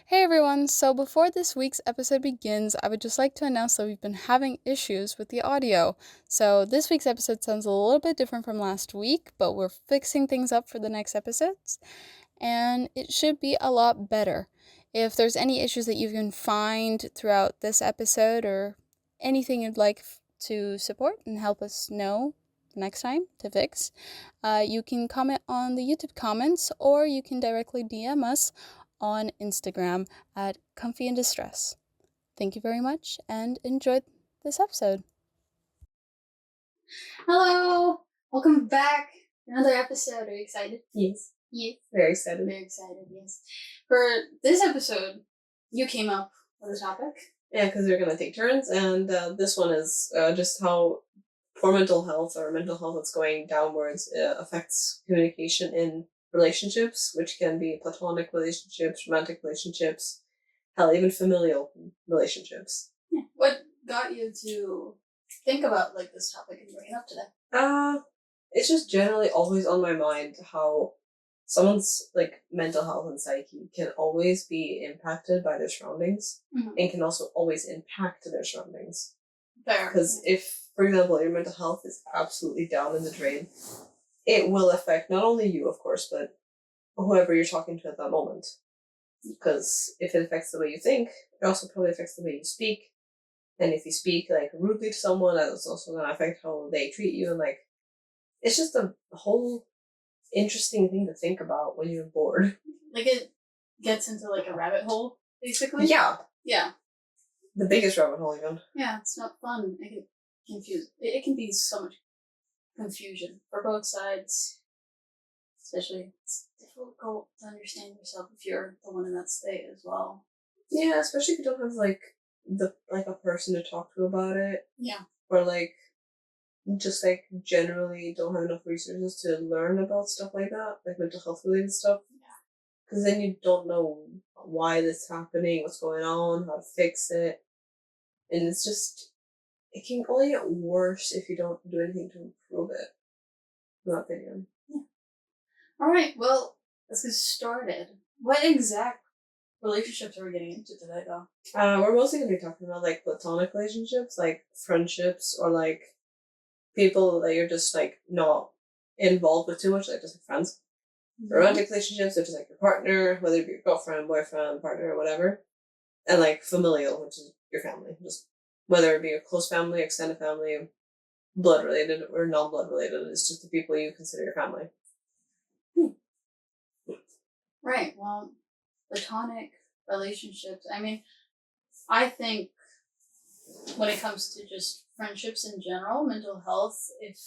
Hey everyone, so before this week's episode begins, I would just like to announce that we've been having issues with the audio. So this week's episode sounds a little bit different from last week, but we're fixing things up for the next episodes, and it should be a lot better. If there's any issues that you can find throughout this episode or anything you'd like to support and help us know next time to fix, you can comment on the YouTube comments or you can directly DM us on Instagram at Comfy in Distress. Thank you very much and enjoy this episode. Hello! Welcome back to another episode. Are you excited? Yes. Yes. Very excited. Very excited, yes. For this episode, you came up with a topic. Yeah, because we're going to take turns, and this one is just how poor mental health or mental health that's going downwards affects communication in relationships, which can be platonic relationships, romantic relationships, hell, even familial relationships. Yeah. What got you to think about this topic and bring it up today? It's just generally always on my mind how someone's mental health and psyche can always be impacted by their surroundings and can also always impact their surroundings. Fair. Because if, for example, your mental health is absolutely down in the drain, it will affect not only you, of course, but whoever you're talking to at that moment. Because if it affects the way you think, it also probably affects the way you speak. And if you speak rudely to someone, that's also going to affect how they treat you. And it's just a whole interesting thing to think about when you're bored. It gets into a rabbit hole, basically. Yeah. Yeah. The biggest rabbit hole, even. Yeah, it's not fun. It can confuse. It can be so much confusion for both sides. Especially, it's difficult to understand yourself if you're the one in that state as well. Yeah, especially if you don't have a person to talk to about it. Yeah. Or just generally don't have enough resources to learn about stuff like that, mental health related stuff. Yeah. Because then you don't know why this is happening, what's going on, how to fix it. And it's just, it can only get worse if you don't do anything to improve it, in my opinion. Yeah. Alright, well, let's get started. What exact relationships are we getting into today, though? We're mostly going to be talking about platonic relationships, friendships, or people that you're just not involved with too much, just friends. Mm-hmm. Romantic relationships, which is your partner, whether it be your girlfriend, boyfriend, partner, or whatever. And familial, which is your family, just whether it be a close family, extended family, blood related or non-blood related. It's just the people you consider your family. Right. Well, platonic relationships. I mean, I think when it comes to just friendships in general, mental health, if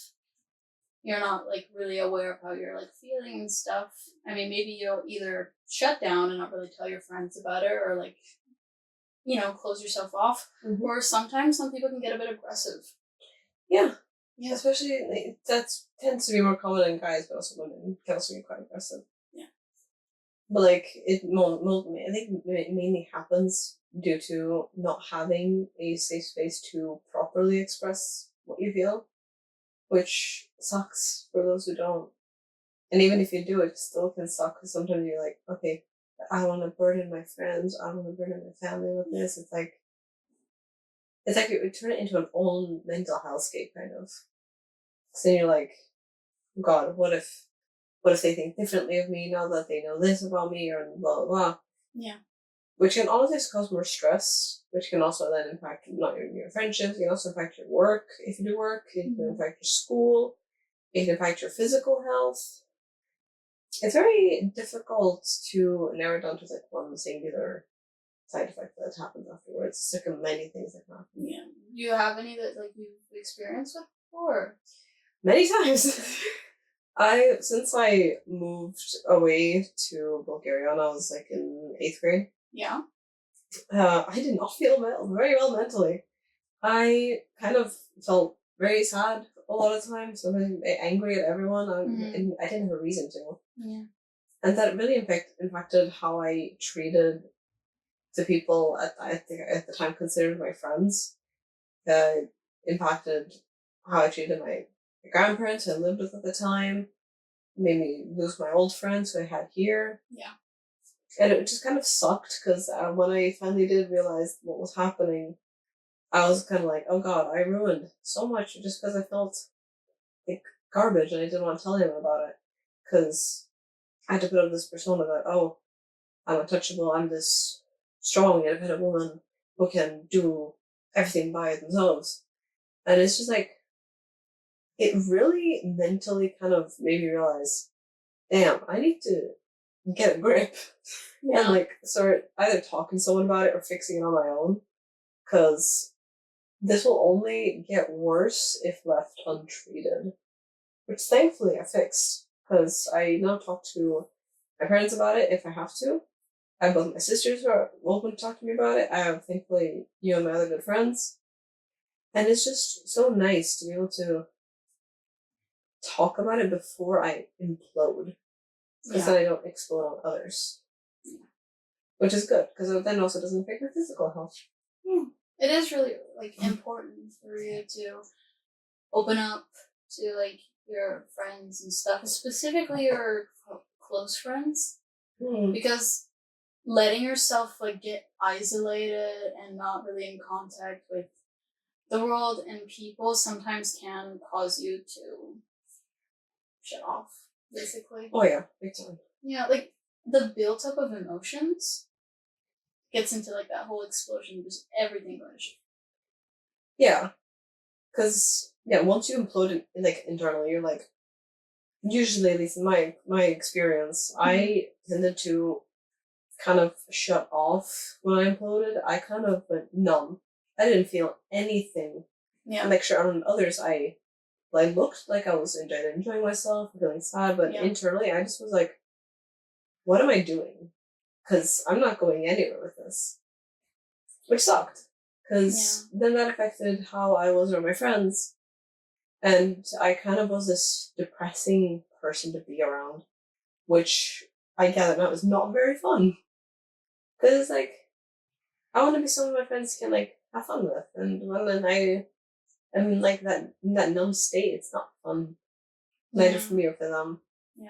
you're not really aware of how you're feeling and stuff, I mean, maybe you'll either shut down and not really tell your friends about it, or close yourself off. Mm-hmm. Or sometimes some people can get a bit aggressive. Yeah. Yeah, especially that tends to be more common in guys, but also women can also get quite aggressive. Yeah. But I think it mainly happens due to not having a safe space to properly express what you feel, which sucks for those who don't. And even if you do, it still can suck because sometimes you're okay, I don't want to burden my friends, I don't want to burden my family with this. It's like you turn it into an own mental hellscape, kind of. So then you're God, what if they think differently of me now that they know this about me, or blah, blah, blah. Yeah. Which can honestly cause more stress, which can also then impact not your friendships, it can also impact your work, if you do work, it can impact your school, it can impact your physical health. It's very difficult to narrow down to one singular side effect that happens afterwards. It's many things that happen. Yeah. Do you have any that you've experienced with before? Many times. Since I moved away to Bulgaria when I was in 8th grade. Yeah. I did not feel very well mentally. I kind of felt very sad a lot of times, sometimes angry at everyone, and I didn't have a reason to. Yeah. And that really impacted how I treated the people at the time considered my friends. Impacted how I treated my grandparents I lived with at the time. Made me lose my old friends who I had here. Yeah. And it just kind of sucked because when I finally did realize what was happening, I was kind of like, oh god, I ruined so much just because I felt like garbage and I didn't want to tell anyone about it. Because I had to put up this persona that, oh, I'm untouchable, I'm this strong, independent woman who can do everything by themselves. And it's just like, it really mentally kind of made me realize, damn, I need to get a grip and like start either talking to someone about it or fixing it on my own. Because this will only get worse if left untreated. Which thankfully I fixed. Because I now talk to my parents about it if I have to. I have both my sisters who are open to talk to me about it. I have, thankfully, you and my other good friends. And it's just so nice to be able to talk about it before I implode. Because then I don't explode on others. Yeah. Which is good, because it then also doesn't affect your physical health. Yeah. It is really, like, important for you to open up to, like, your friends and stuff, specifically your close friends. Because letting yourself, like, get isolated and not really in contact with the world and people sometimes can cause you to shut off, basically. Oh yeah, big time. Yeah, like, the build-up of emotions gets into, like, that whole explosion, just everything going to shit. Yeah. Because, yeah, once you implode it, like, internally, you're like, usually, at least in my experience, I tended to kind of shut off when I imploded. I kind of went numb. I didn't feel anything. Yeah. And like, sure, on others, I looked like I was enjoying myself, feeling sad, but internally, I just was like, what am I doing? Because I'm not going anywhere with this. Which sucked. Because then that affected how I was around my friends. And I kind of was this depressing person to be around, which I gather now is not very fun. Because, like, I want to be someone my friends can, like, have fun with. And when I am, like, in that numb state, it's not fun. Neither for me or for them. Yeah.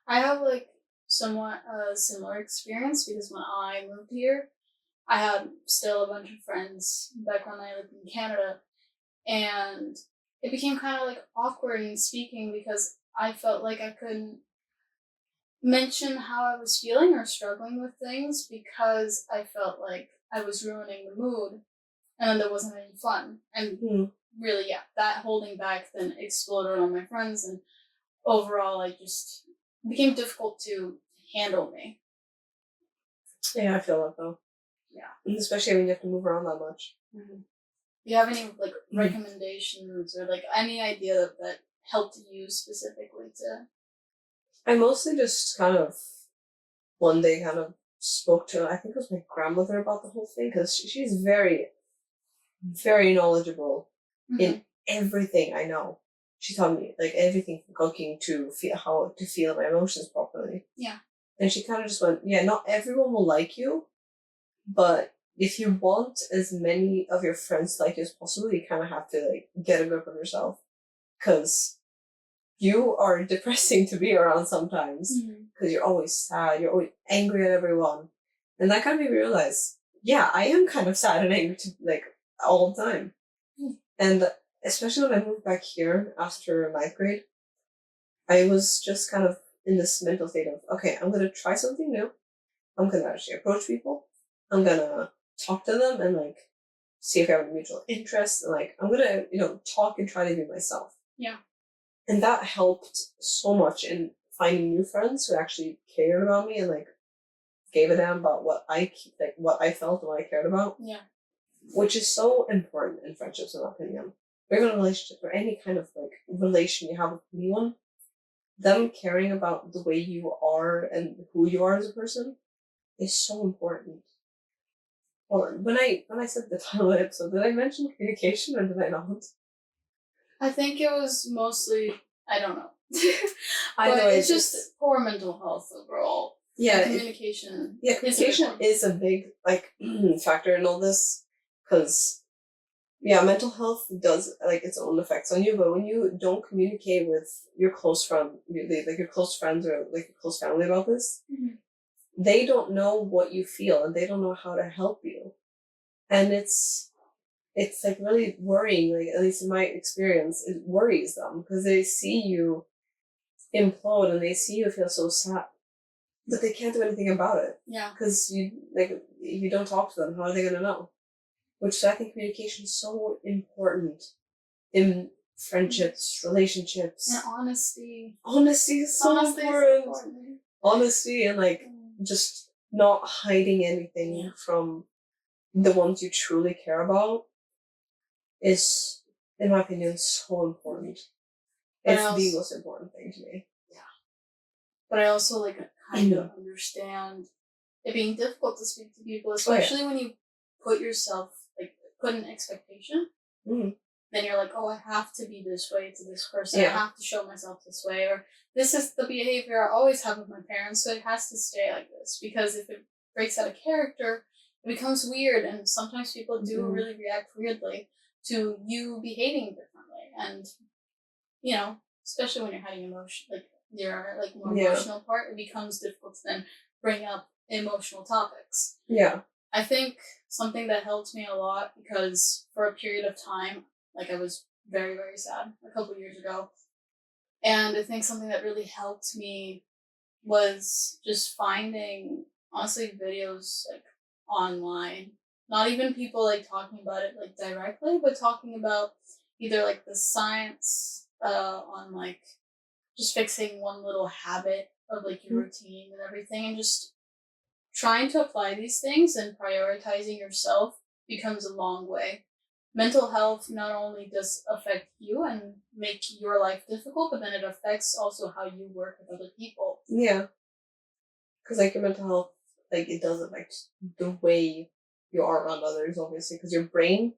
I have, like, somewhat a similar experience because when I moved here, I had still a bunch of friends back when I lived in Canada. And it became kind of, like, awkward in speaking because I felt like I couldn't mention how I was feeling or struggling with things because I felt like I was ruining the mood and then there wasn't any fun. And really, that holding back then exploded on my friends and overall, like, just became difficult to handle me. Yeah, I feel that though. Yeah. And especially when you have to move around that much. Do you have any, like, recommendations or, like, any idea that helped you specifically to? I mostly just kind of one day kind of spoke to, I think it was my grandmother about the whole thing, because she's very, very knowledgeable in everything I know. She taught me, like, everything from cooking to how to feel my emotions properly. Yeah. And she kind of just went, yeah, not everyone will like you, but if you want as many of your friends to like you as possible, you kind of have to, like, get a grip of yourself. Because you are depressing to be around sometimes. Because you're always sad, you're always angry at everyone. And that kind of made me realize, yeah, I am kind of sad and angry like, all the time. And especially when I moved back here after 9th grade, I was just kind of in this mental state of, okay, I'm going to try something new. I'm going to actually approach people. I'm going to talk to them and, like, see if I have a mutual interest. And, like, I'm going to, talk and try to be myself. Yeah. And that helped so much in finding new friends who actually cared about me and, like, gave a damn about what I felt and what I cared about. Yeah. Which is so important in friendships, in my opinion. Or even a relationship or any kind of, like, relation you have with anyone. Them caring about the way you are and who you are as a person is so important. Well, when I said the title of the episode, did I mention communication or did I not? I think it was mostly, I don't know. Either way, it's just poor mental health overall. Yeah. Communication. Communication is a big, like, factor in all this. Because, yeah, mental health does, like, its own effects on you, but when you don't communicate with your close friend, like, your close friends or, like, your close family about this, they don't know what you feel and they don't know how to help you. And it's like really worrying, like at least in my experience, it worries them because they see you implode and they see you feel so sad. But they can't do anything about it. Yeah. Because if you don't talk to them, how are they gonna know? Which I think communication is so important in friendships, relationships. And honesty. Honesty is so important. Honesty and like just not hiding anything from the ones you truly care about is, in my opinion, so important. It's the most important thing to me. Yeah. But I also like kind of understand it being difficult to speak to people, especially when you put yourself, like, put an expectation. Mm-hmm. Then you're like, oh, I have to be this way to this person. I have to show myself this way. Or this is the behavior I always have with my parents, so it has to stay like this. Because if it breaks out of character, it becomes weird. And sometimes people do really react weirdly to you behaving differently. And, you know, especially when you're hiding emotion, like your like more emotional part, it becomes difficult to then bring up emotional topics. Yeah. I think something that helped me a lot, because for a period of time, like I was very, very sad a couple years ago. And I think something that really helped me was just finding, honestly, videos like online. Not even people like talking about it like directly, but talking about either like the science on like just fixing one little habit of like your routine and everything, and just trying to apply these things and prioritizing yourself becomes a long way. Mental health not only does affect you and make your life difficult, but then it affects also how you work with other people. Yeah. Because like your mental health, like it does affect the way you are around others, obviously, because your brain,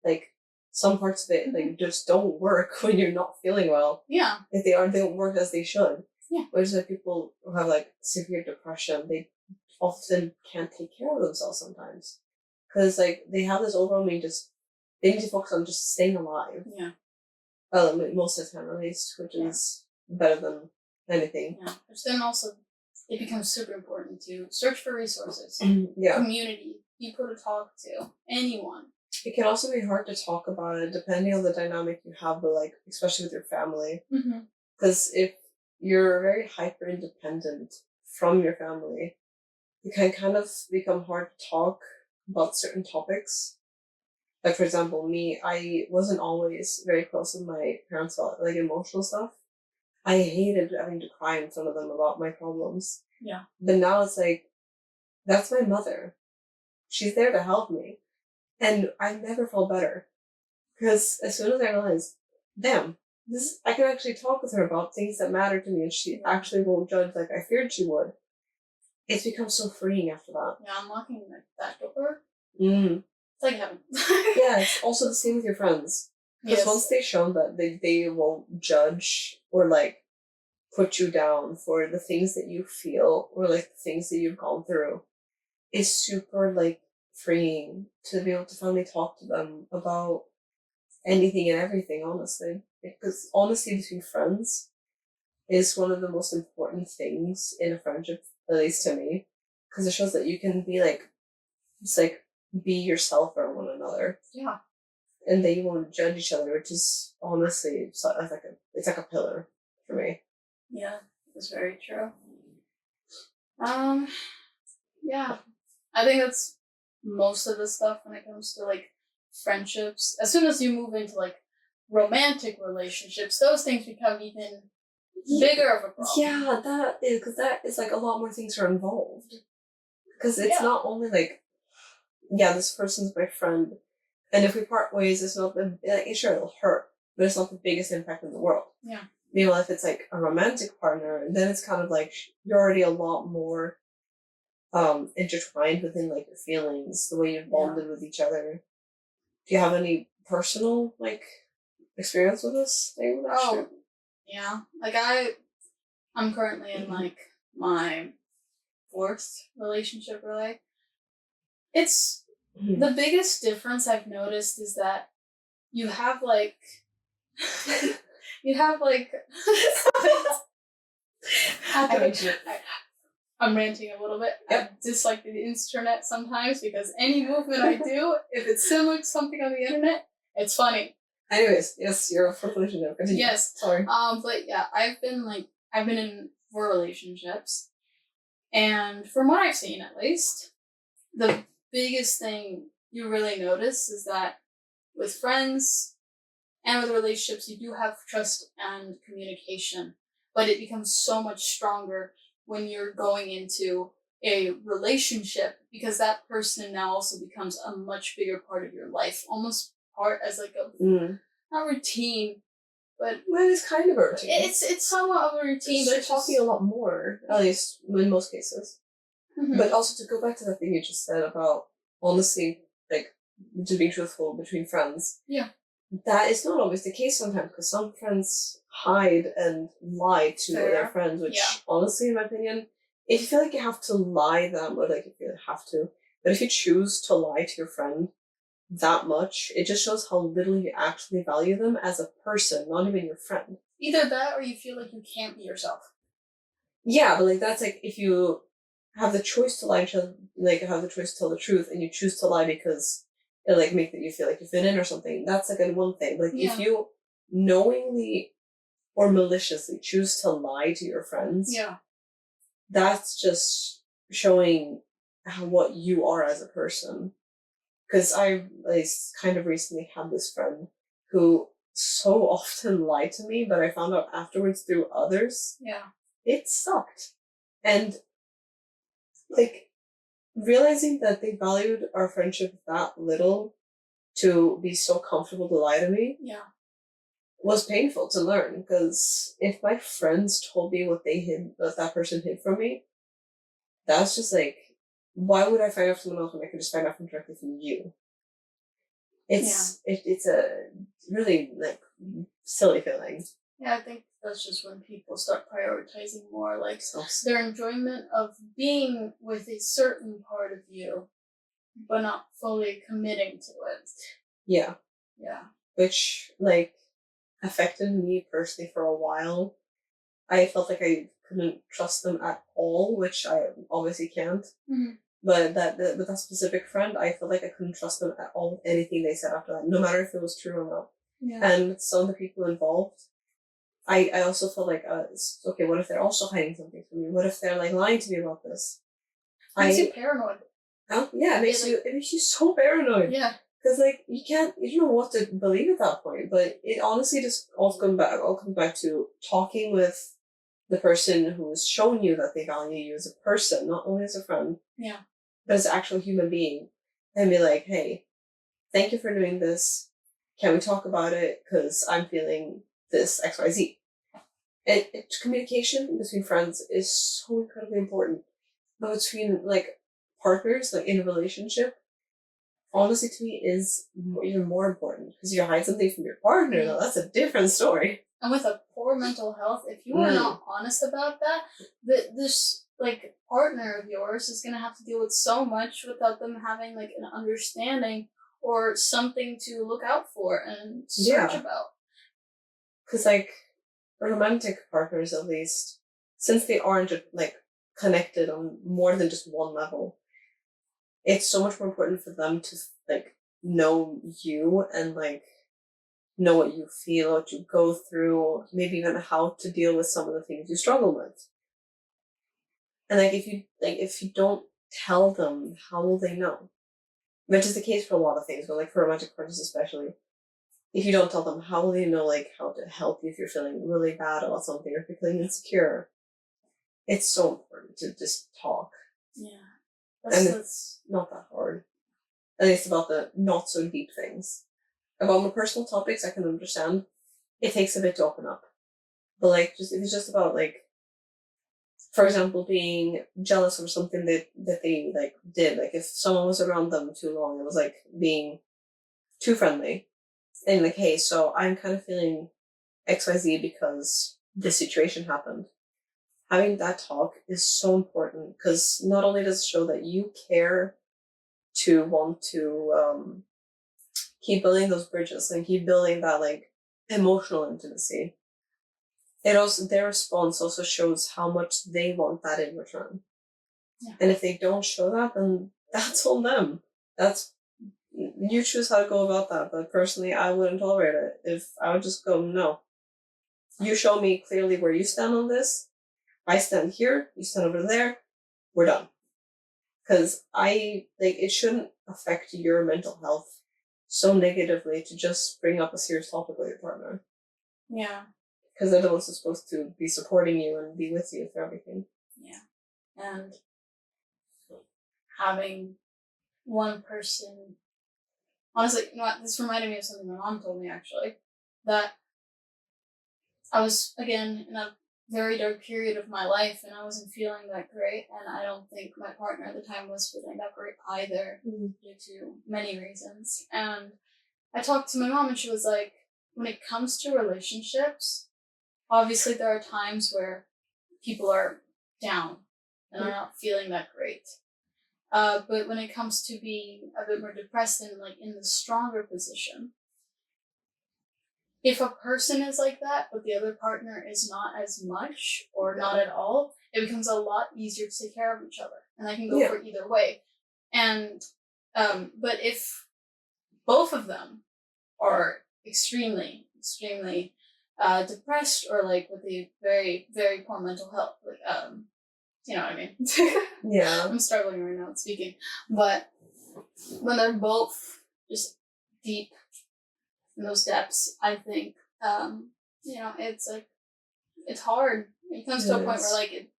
like some parts of it, like just don't work when you're not feeling well. Yeah. If they don't work as they should. Yeah. Whereas like people who have like severe depression, they often can't take care of themselves sometimes. Because like they have this overwhelming they need to focus on just staying alive. Yeah. Most of the time at least, which is better than anything. Yeah. Which then also it becomes super important to search for resources. Community, people to talk to, anyone. It can also be hard to talk about it depending on the dynamic you have, but like especially with your family. Because if you're very hyper independent from your family, it can kind of become hard to talk about certain topics. Like for example, me, I wasn't always very close with my parents about like emotional stuff. I hated having to cry in front of them about my problems. Yeah. But now it's like, that's my mother. She's there to help me. And I never felt better. Because as soon as I realized, damn, I can actually talk with her about things that matter to me and she actually won't judge like I feared she would. It's become so freeing after that. Yeah, unlocking like that door. It's like heaven. Yeah, it's also the same with your friends. Because once they've shown that they won't judge or like put you down for the things that you feel or like the things that you've gone through, it's super like freeing to be able to finally talk to them about anything and everything, honestly. Because honesty between friends is one of the most important things in a friendship, at least to me. Because it shows that you can be like, it's like, be yourself for one another. Yeah. And they won't judge each other, which is honestly, it's like a pillar for me. Yeah, that's very true. Yeah. I think that's most of the stuff when it comes to like friendships. As soon as you move into like romantic relationships, those things become even bigger of a problem. Yeah, because that is like a lot more things are involved. Because it's not only like, this person's my friend, and if we part ways, it's not sure it'll hurt, but it's not the biggest impact in the world. Yeah. Meanwhile, if it's like a romantic partner, then it's kind of like you're already a lot more intertwined within like your feelings, the way you've bonded with each other. Do you have any personal like experience with this thing? Yeah. Like I'm currently in like my 4th relationship, really. It's the biggest difference I've noticed is that you have like I'm ranting a little bit. Yep. I dislike the internet sometimes because any movement I do, if it's similar to something on the internet, it's funny. Anyways, yes, you're a foundation now. Continue. Yes. Sorry. But yeah, I've been in 4 relationships, and from what I've seen, at least, the biggest thing you really notice is that with friends and with relationships, you do have trust and communication, but it becomes so much stronger when you're going into a relationship because that person now also becomes a much bigger part of your life, almost part as like a not routine, but well, it's kind of a routine. It's somewhat of a routine, but you're talking a lot more, at least in most cases. Mm-hmm. But also to go back to the thing you just said about honesty, like to be truthful between friends. Yeah. That is not always the case sometimes because some friends hide and lie to their friends, which honestly, in my opinion, if you feel like you have to lie that much, like if you have to, but if you choose to lie to your friend that much, it just shows how little you actually value them as a person, not even your friend. Either that or you feel like you can't be yourself. Yeah, but like that's like if you have the choice to lie to each other, like have the choice to tell the truth and you choose to lie because it like make that you feel like you fit in or something, that's like a one thing. But like if you knowingly or maliciously choose to lie to your friends, that's just showing what you are as a person. Because I kind of recently had this friend who so often lied to me, but I found out afterwards through others. Yeah. It sucked. And like realizing that they valued our friendship that little to be so comfortable to lie to me was painful to learn. Because if my friends told me what they hid, what that person hid from me, that's just like, why would I find out from someone else when I could just find out from directly from you? It's a really like silly feeling. Yeah, I think that's just when people start prioritizing more like their enjoyment of being with a certain part of you, but not fully committing to it. Yeah. Yeah. Which like affected me personally for a while. I felt like I couldn't trust them at all, which I obviously can't. Mm-hmm. But with that specific friend, I felt like I couldn't trust them at all with anything they said after that, no matter if it was true or not. Yeah. And with some of the people involved, I also felt like, okay, what if they're also hiding something from me? What if they're like lying to me about this? It makes you paranoid. Oh, yeah, it makes you so paranoid. Yeah. Because like you don't know what to believe at that point. But it honestly just all comes back to talking with the person who's shown you that they value you as a person, not only as a friend. Yeah. But as an actual human being, and be like, hey, thank you for doing this. Can we talk about it? Because I'm feeling this XYZ. And communication between friends is so incredibly important. But between like partners, like in a relationship, honestly to me is even more important because you hide something from your partner. Now that's a different story. And with a poor mental health, if you are not honest about that, this like partner of yours is gonna have to deal with so much without them having like an understanding or something to look out for and search about. Because like romantic partners, at least, since they aren't like connected on more than just one level, it's so much more important for them to like know you and like know what you feel, what you go through, maybe even how to deal with some of the things you struggle with. And like if you don't tell them, how will they know? Which is the case for a lot of things, but like for romantic partners especially. If you don't tell them, how will they know like how to help you if you're feeling really bad about something or if you're feeling insecure? It's so important to just talk. Yeah. It's not that hard. At least about the not so deep things. About more personal topics I can understand. It takes a bit to open up. But like if it's just about like, for example, being jealous of something that they like did, like if someone was around them too long, it was like being too friendly. And like, hey, so I'm kind of feeling XYZ because this situation happened. Having that talk is so important because not only does it show that you care to want to keep building those bridges and keep building that like emotional intimacy, it also their response also shows how much they want that in return. Yeah. And if they don't show that, then that's on them. That's, you choose how to go about that. But personally, I wouldn't tolerate it. If I would just go, no, you show me clearly where you stand on this. I stand here, you stand over there, we're done. Because it shouldn't affect your mental health so negatively to just bring up a serious topic with your partner. Yeah. Because they're the ones who's supposed to be supporting you and be with you through everything. Yeah. And having one person, honestly, you know what, this reminded me of something my mom told me, actually, that I was, again, in a very dark period of my life, and I wasn't feeling that great, and I don't think my partner at the time was feeling that great either, due to many reasons. And I talked to my mom, and she was like, when it comes to relationships, obviously there are times where people are down and are not feeling that great. But when it comes to being a bit more depressed and like in the stronger position, if a person is like that, but the other partner is not as much or not at all, it becomes a lot easier to take care of each other, and that can go for either way. And but if both of them are extremely, extremely depressed or like with a very, very poor mental health, like you know what I mean? Yeah. I'm struggling right now speaking, but when they're both just deep in those depths, I think you know, it's like it's hard. It comes to a point where like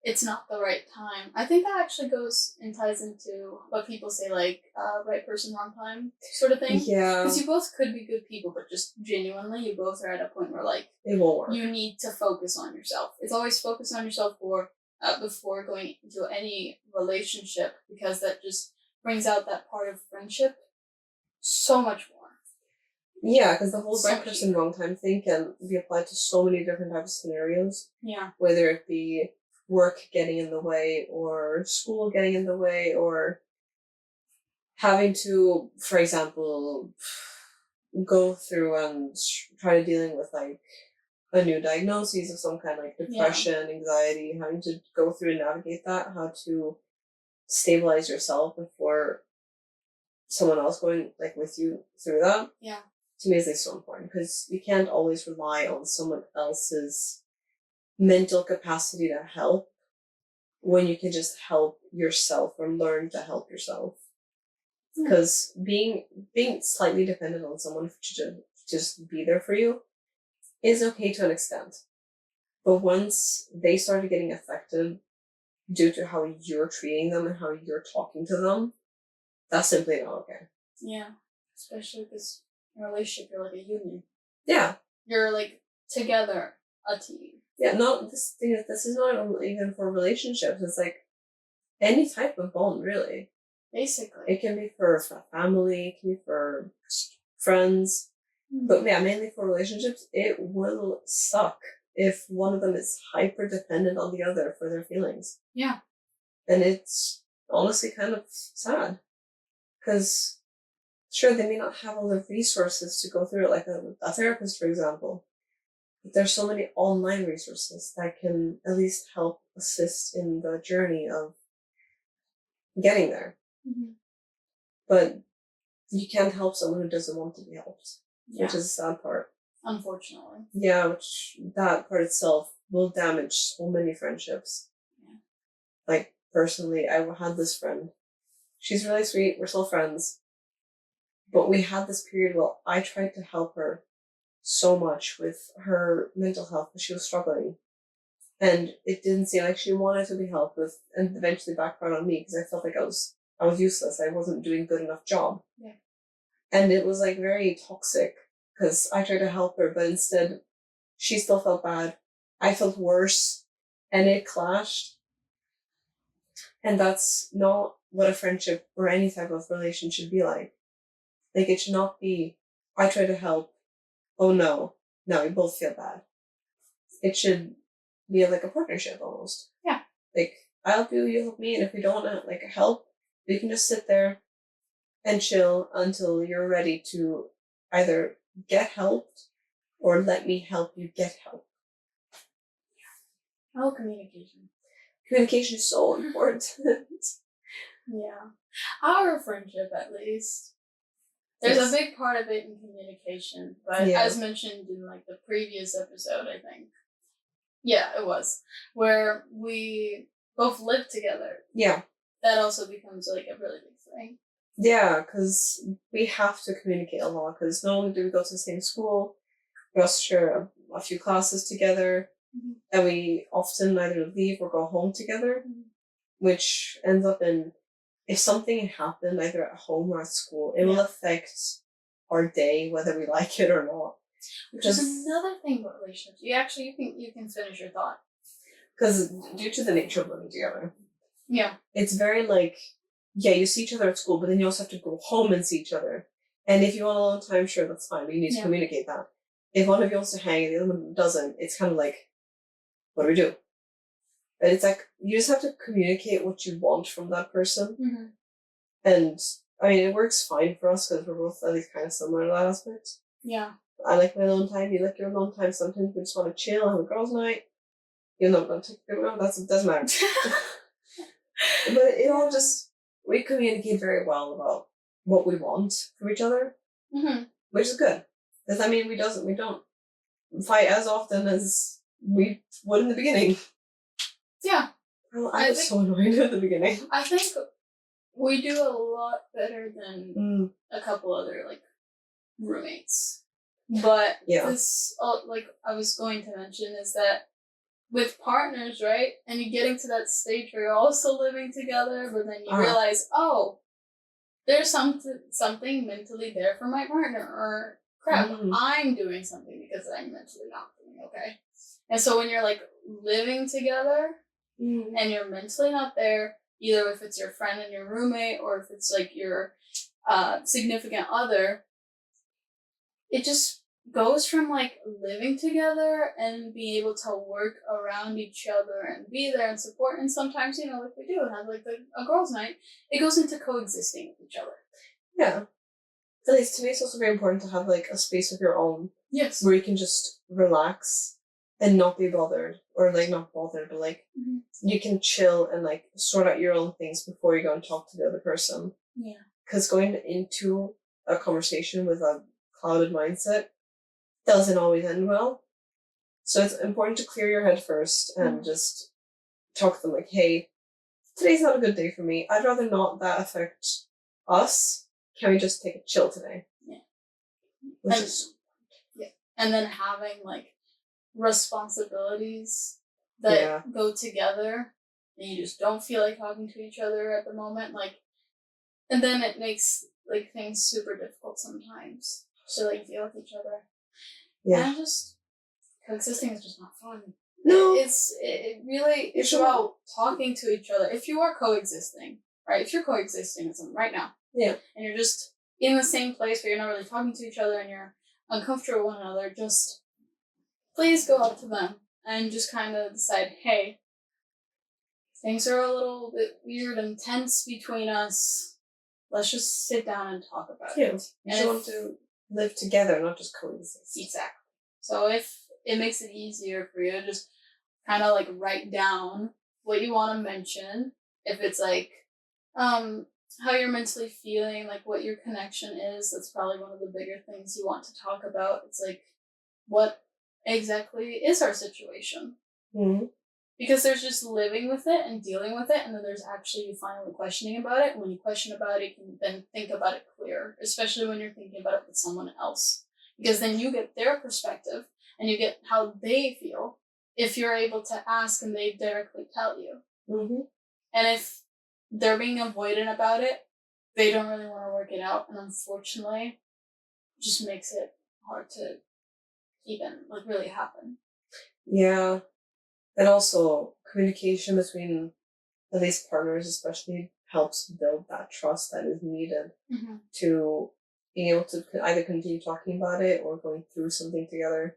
it's not the right time. I think that actually goes and ties into what people say, like right person, wrong time sort of thing. Yeah. Because you both could be good people, but just genuinely, you both are at a point where like it won't work. You need to focus on yourself. It's always focus on yourself before going into any relationship, because that just brings out that part of friendship so much more. Yeah, because the whole right person, wrong time thing can be applied to so many different types of scenarios. Yeah. Whether it be work getting in the way, or school getting in the way, or having to, for example, go through and try to dealing with like a new diagnosis of some kind, like depression, anxiety, having to go through and navigate that, how to stabilize yourself before someone else going like with you through that. Yeah. To me is like so important, because you can't always rely on someone else's mental capacity to help when you can just help yourself or learn to help yourself. Because being slightly dependent on someone to just be there for you is okay to an extent. But once they started getting affected due to how you're treating them and how you're talking to them, that's simply not okay. Yeah. Especially because in a relationship, you're like a union. Yeah. You're like together, a team. Yeah, this is not even for relationships. It's like any type of bond, really. Basically. It can be for family, it can be for friends. But yeah, mainly for relationships, it will suck if one of them is hyper dependent on the other for their feelings. Yeah. And it's honestly kind of sad. Because, sure, they may not have all the resources to go through it, like a therapist, for example. But there's so many online resources that can at least help assist in the journey of getting there. Mm-hmm. But you can't help someone who doesn't want to be helped, which is a sad part. Unfortunately. Yeah, which that part itself will damage so many friendships. Yeah. Like, personally, I had this friend. She's really sweet. We're still friends. But we had this period where I tried to help her so much with her mental health, but she was struggling. And it didn't seem like she wanted to be helped with, and eventually backfired on me because I felt like I was useless. I wasn't doing a good enough job. Yeah. And it was like very toxic, because I tried to help her, but instead she still felt bad. I felt worse, and it clashed. And that's not what a friendship or any type of relation should be like. Like, it should not be, I try to help, oh no, now we both feel bad. It should be like a partnership almost. Yeah. Like, I help you, you help me, and if we don't want to like help, we can just sit there and chill until you're ready to either get helped or let me help you get help. Oh, communication. Communication is so important. Yeah. Our friendship, at least. There's Yes. a big part of it in communication, but Yeah. as mentioned in like the previous episode, I think. Yeah, it was. Where we both live together. Yeah. That also becomes like a really big thing. Yeah, because we have to communicate a lot, because not only do we go to the same school, we also share a few classes together, and we often either leave or go home together, which ends up in, if something happened either at home or at school, it will affect our day, whether we like it or not. Which is another thing about relationships. You can finish your thought. Because due to the nature of living together, yeah, it's very like, yeah, you see each other at school, but then you also have to go home and see each other. And if you want a long time, sure, that's fine. But you need to communicate that. If one of you wants to hang and the other one doesn't, it's kind of like, what do we do? And it's like, you just have to communicate what you want from that person. And I mean, it works fine for us because we're both at least kind of similar in that aspect. Yeah. I like my alone time. You like your alone time. Sometimes we just want to chill, have a girls' night. You know, don't take it doesn't matter. But it all just, we communicate very well about what we want from each other, which is good. Because I mean, we don't fight as often as we would in the beginning. Yeah. Well, I was so annoyed at the beginning. I think we do a lot better than a couple other like roommates. But this, like I was going to mention, is that with partners, right? And you're getting to that stage where you're also living together, but then you realize, oh, there's something mentally there for my partner, or crap, I'm doing something because I'm mentally not feeling okay. And so when you're like living together and you're mentally not there, either if it's your friend and your roommate or if it's like your significant other, it just goes from like living together and being able to work around each other and be there and support, and sometimes, you know, like we do have like a girls' night, it goes into coexisting with each other. Yeah. At least to me, it's also very important to have like a space of your own. Yes. Where you can just relax and not be bothered, or like not bothered, but like you can chill and like sort out your own things before you go and talk to the other person. Yeah. Because going into a conversation with a clouded mindset doesn't always end well. So it's important to clear your head first and just talk to them like, hey, today's not a good day for me. I'd rather not that affect us. Can we just take a chill today? Yeah. And then having like responsibilities that go together and you just don't feel like talking to each other at the moment, like, and then it makes like things super difficult sometimes to like deal with each other. Yeah. And just coexisting is just not fun. No. It really is about talking to each other. If you are coexisting, right? If you're coexisting with someone right now. Yeah. And you're just in the same place but you're not really talking to each other and you're uncomfortable with one another, just please go up to them and just kind of decide, hey, things are a little bit weird and tense between us. Let's just sit down and talk about it. You just want to live together, not just coexist. Exactly. So if it makes it easier for you to just kind of like write down what you want to mention, if it's like how you're mentally feeling, like what your connection is, that's probably one of the bigger things you want to talk about. It's like, what exactly is our situation? Because there's just living with it and dealing with it, and then there's actually you finally questioning about it. When you question about it, you can then think about it clearer, especially when you're thinking about it with someone else. Because then you get their perspective and you get how they feel if you're able to ask and they directly tell you. And if they're being avoidant about it, they don't really want to work it out, and unfortunately, it just makes it hard to even like really happen. Yeah. And also, communication between at least partners especially helps build that trust that is needed to being able to either continue talking about it or going through something together,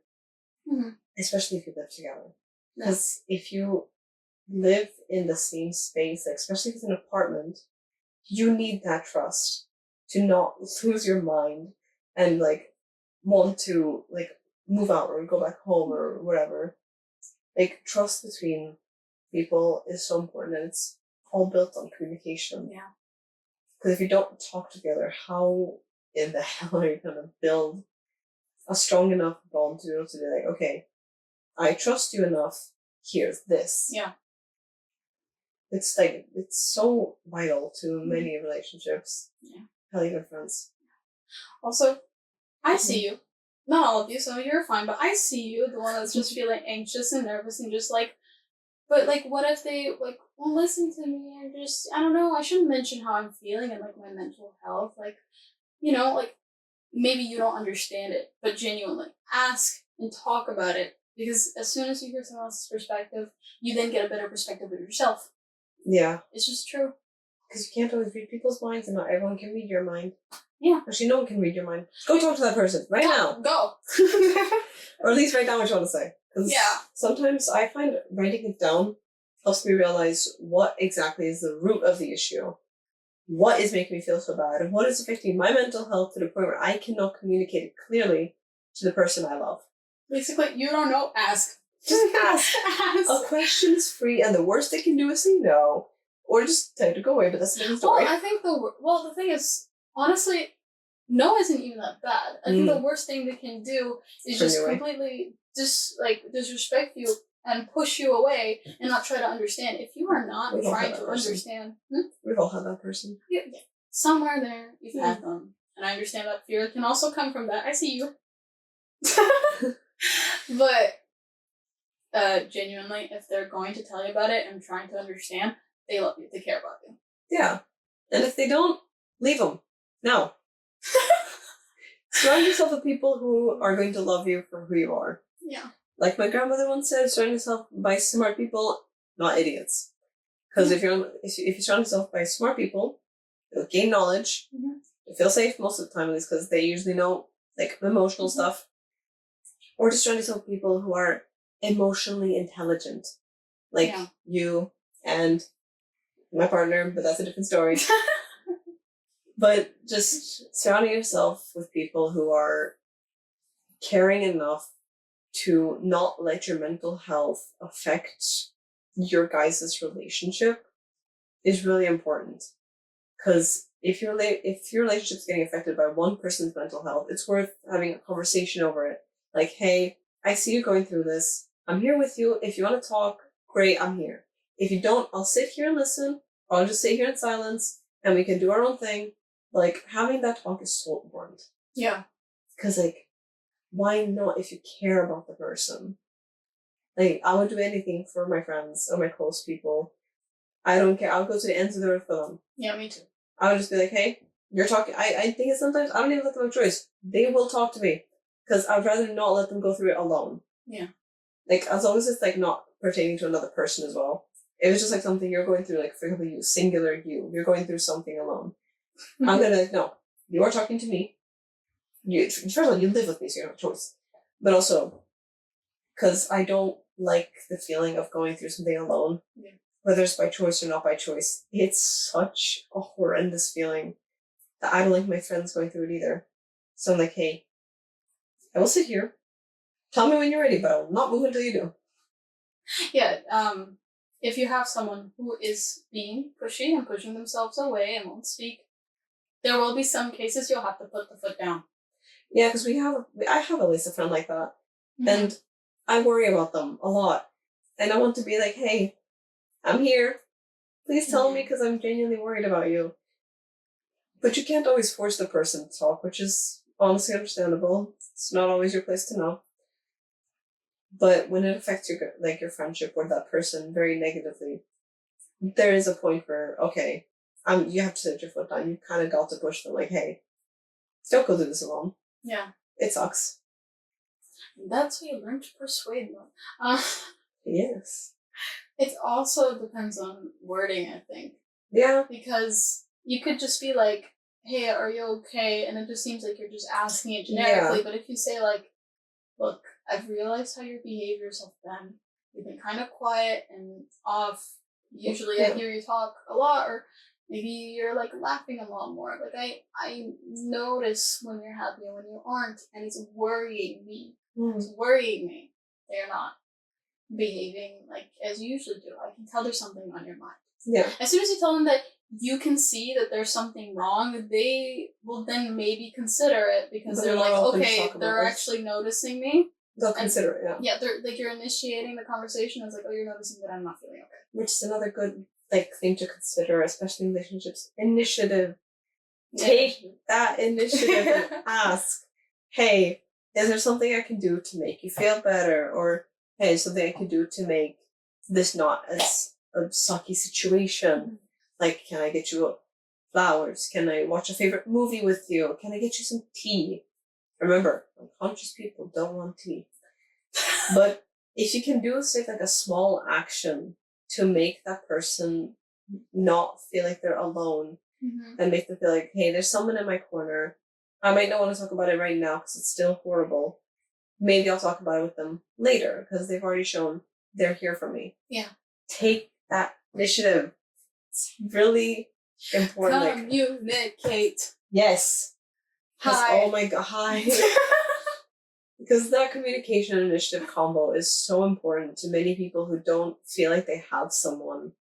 especially if you live together. Because if you live in the same space, especially if it's an apartment, you need that trust to not lose your mind and like want to like move out or go back home or whatever. Like trust between people is so important, and it's all built on communication. Yeah. Because if you don't talk together, how in the hell are you going to build a strong enough bond to be able to be like, okay, I trust you enough, here's this. Yeah. It's like, it's so vital to many relationships. Yeah. Hell, even friends. Also, I see you. Not all of you, so you're fine, but I see you, the one that's just feeling anxious and nervous and just like, but like, what if they like won't listen to me and just, I don't know, I shouldn't mention how I'm feeling and like my mental health. Like, you know, like maybe you don't understand it, but genuinely ask and talk about it, because as soon as you hear someone else's perspective, you then get a better perspective of yourself. Yeah. It's just true. Because you can't always read people's minds, and not everyone can read your mind. Yeah. Actually, no one can read your mind. Go talk to that person right now. Go. Or at least write down what you want to say. Yeah. Sometimes I find writing it down helps me realize what exactly is the root of the issue. What is making me feel so bad? And what is affecting my mental health to the point where I cannot communicate it clearly to the person I love? Basically, you don't know, ask. Just ask. Ask. A question is free, and the worst they can do is say no. Or just tell you to go away, but that's a different story. Well, I think the thing is, honestly, no isn't even that bad. I think the worst thing they can do is just completely disrespect you and push you away and not try to understand. If you are not trying to understand, we've all had that person. Yeah, somewhere there you've had them, and I understand that fear can also come from that. I see you, but genuinely, if they're going to tell you about it and trying to understand, they love you. They care about you. Yeah. And if they don't, leave them. No. Surround yourself with people who are going to love you for who you are. Yeah. Like my grandmother once said, surround yourself by smart people, not idiots. Because if you surround yourself by smart people, you'll gain knowledge. Mm-hmm. You feel safe most of the time, at least, because they usually know like emotional stuff. Or just surround yourself with people who are emotionally intelligent. Like you and my partner, but that's a different story. But just surrounding yourself with people who are caring enough to not let your mental health affect your guys' relationship is really important. Because if your relationship's getting affected by one person's mental health, it's worth having a conversation over it. Like, hey, I see you going through this. I'm here with you. If you want to talk, great, I'm here. If you don't, I'll sit here and listen. Or I'll just sit here in silence and we can do our own thing. Like, having that talk is so important. Yeah. Because, like, why not if you care about the person? Like, I would do anything for my friends or my close people. I don't care. I'll go to the ends of the earth for them. Yeah, me too. I would just be like, hey, you're talking. I think sometimes I don't even let them have a choice. They will talk to me. Because I'd rather not let them go through it alone. Yeah. Like, as long as it's, like, not pertaining to another person as well. It was just, like, something you're going through, like, for example, you, singular you. You're going through something alone. I'm going to be like, no, you are talking to me. First of all, you live with me, so you don't have a choice. But also, because I don't like the feeling of going through something alone. Yeah. Whether it's by choice or not by choice. It's such a horrendous feeling that I don't like my friends going through it either. So I'm like, hey, I will sit here. Tell me when you're ready, but I will not move until you do. Yeah, if you have someone who is being pushy and pushing themselves away and won't speak, there will be some cases you'll have to put the foot down. Yeah, because I have at least a friend like that. Mm-hmm. And I worry about them a lot. And I want to be like, hey, I'm here. Please tell me, because I'm genuinely worried about you. But you can't always force the person to talk, which is honestly understandable. It's not always your place to know. But when it affects your friendship with that person very negatively, there is a point where, okay, you have to set your foot down. You kind of got to push them, like, hey, don't go do this alone. Yeah. It sucks. That's how you learn to persuade them. Yes. It also depends on wording, I think. Yeah. Because you could just be like, hey, are you okay? And it just seems like you're just asking it generically. Yeah. But if you say, like, look, I've realized how your behaviors have been. You've been kind of quiet and off. Usually I hear you talk a lot, or maybe you're, like, laughing a lot more. Like, I notice when you're happy and when you aren't, and it's worrying me. It's worrying me. They're not. behaving like as you usually do. I can tell there's something on your mind. Yeah. As soon as you tell them that you can see that there's something wrong, they will then maybe consider it because But they're they're like, not open to okay, talk about they're this. actually noticing me. They'll consider it, yeah. Yeah, they're like, you're initiating the conversation. It's like, oh, you're noticing that I'm not feeling okay. Which is another good thing to consider, especially in relationships. Initiative. Take that initiative and ask, hey, is there something I can do to make you feel better? Or, hey, something I can do to make this not as a sucky situation? Like, can I get you flowers? Can I watch a favorite movie with you? Can I get you some tea? Remember, unconscious people don't want tea. But if you can do, say, like a small action to make that person not feel like they're alone, and make them feel like, hey, there's someone in my corner. I might not want to talk about it right now because it's still horrible. Maybe I'll talk about it with them later because they've already shown they're here for me. Yeah. Take that initiative. It's really important. Communicate. Yes. Hi. Oh my god. Hi. Because that communication initiative combo is so important to many people who don't feel like they have someone.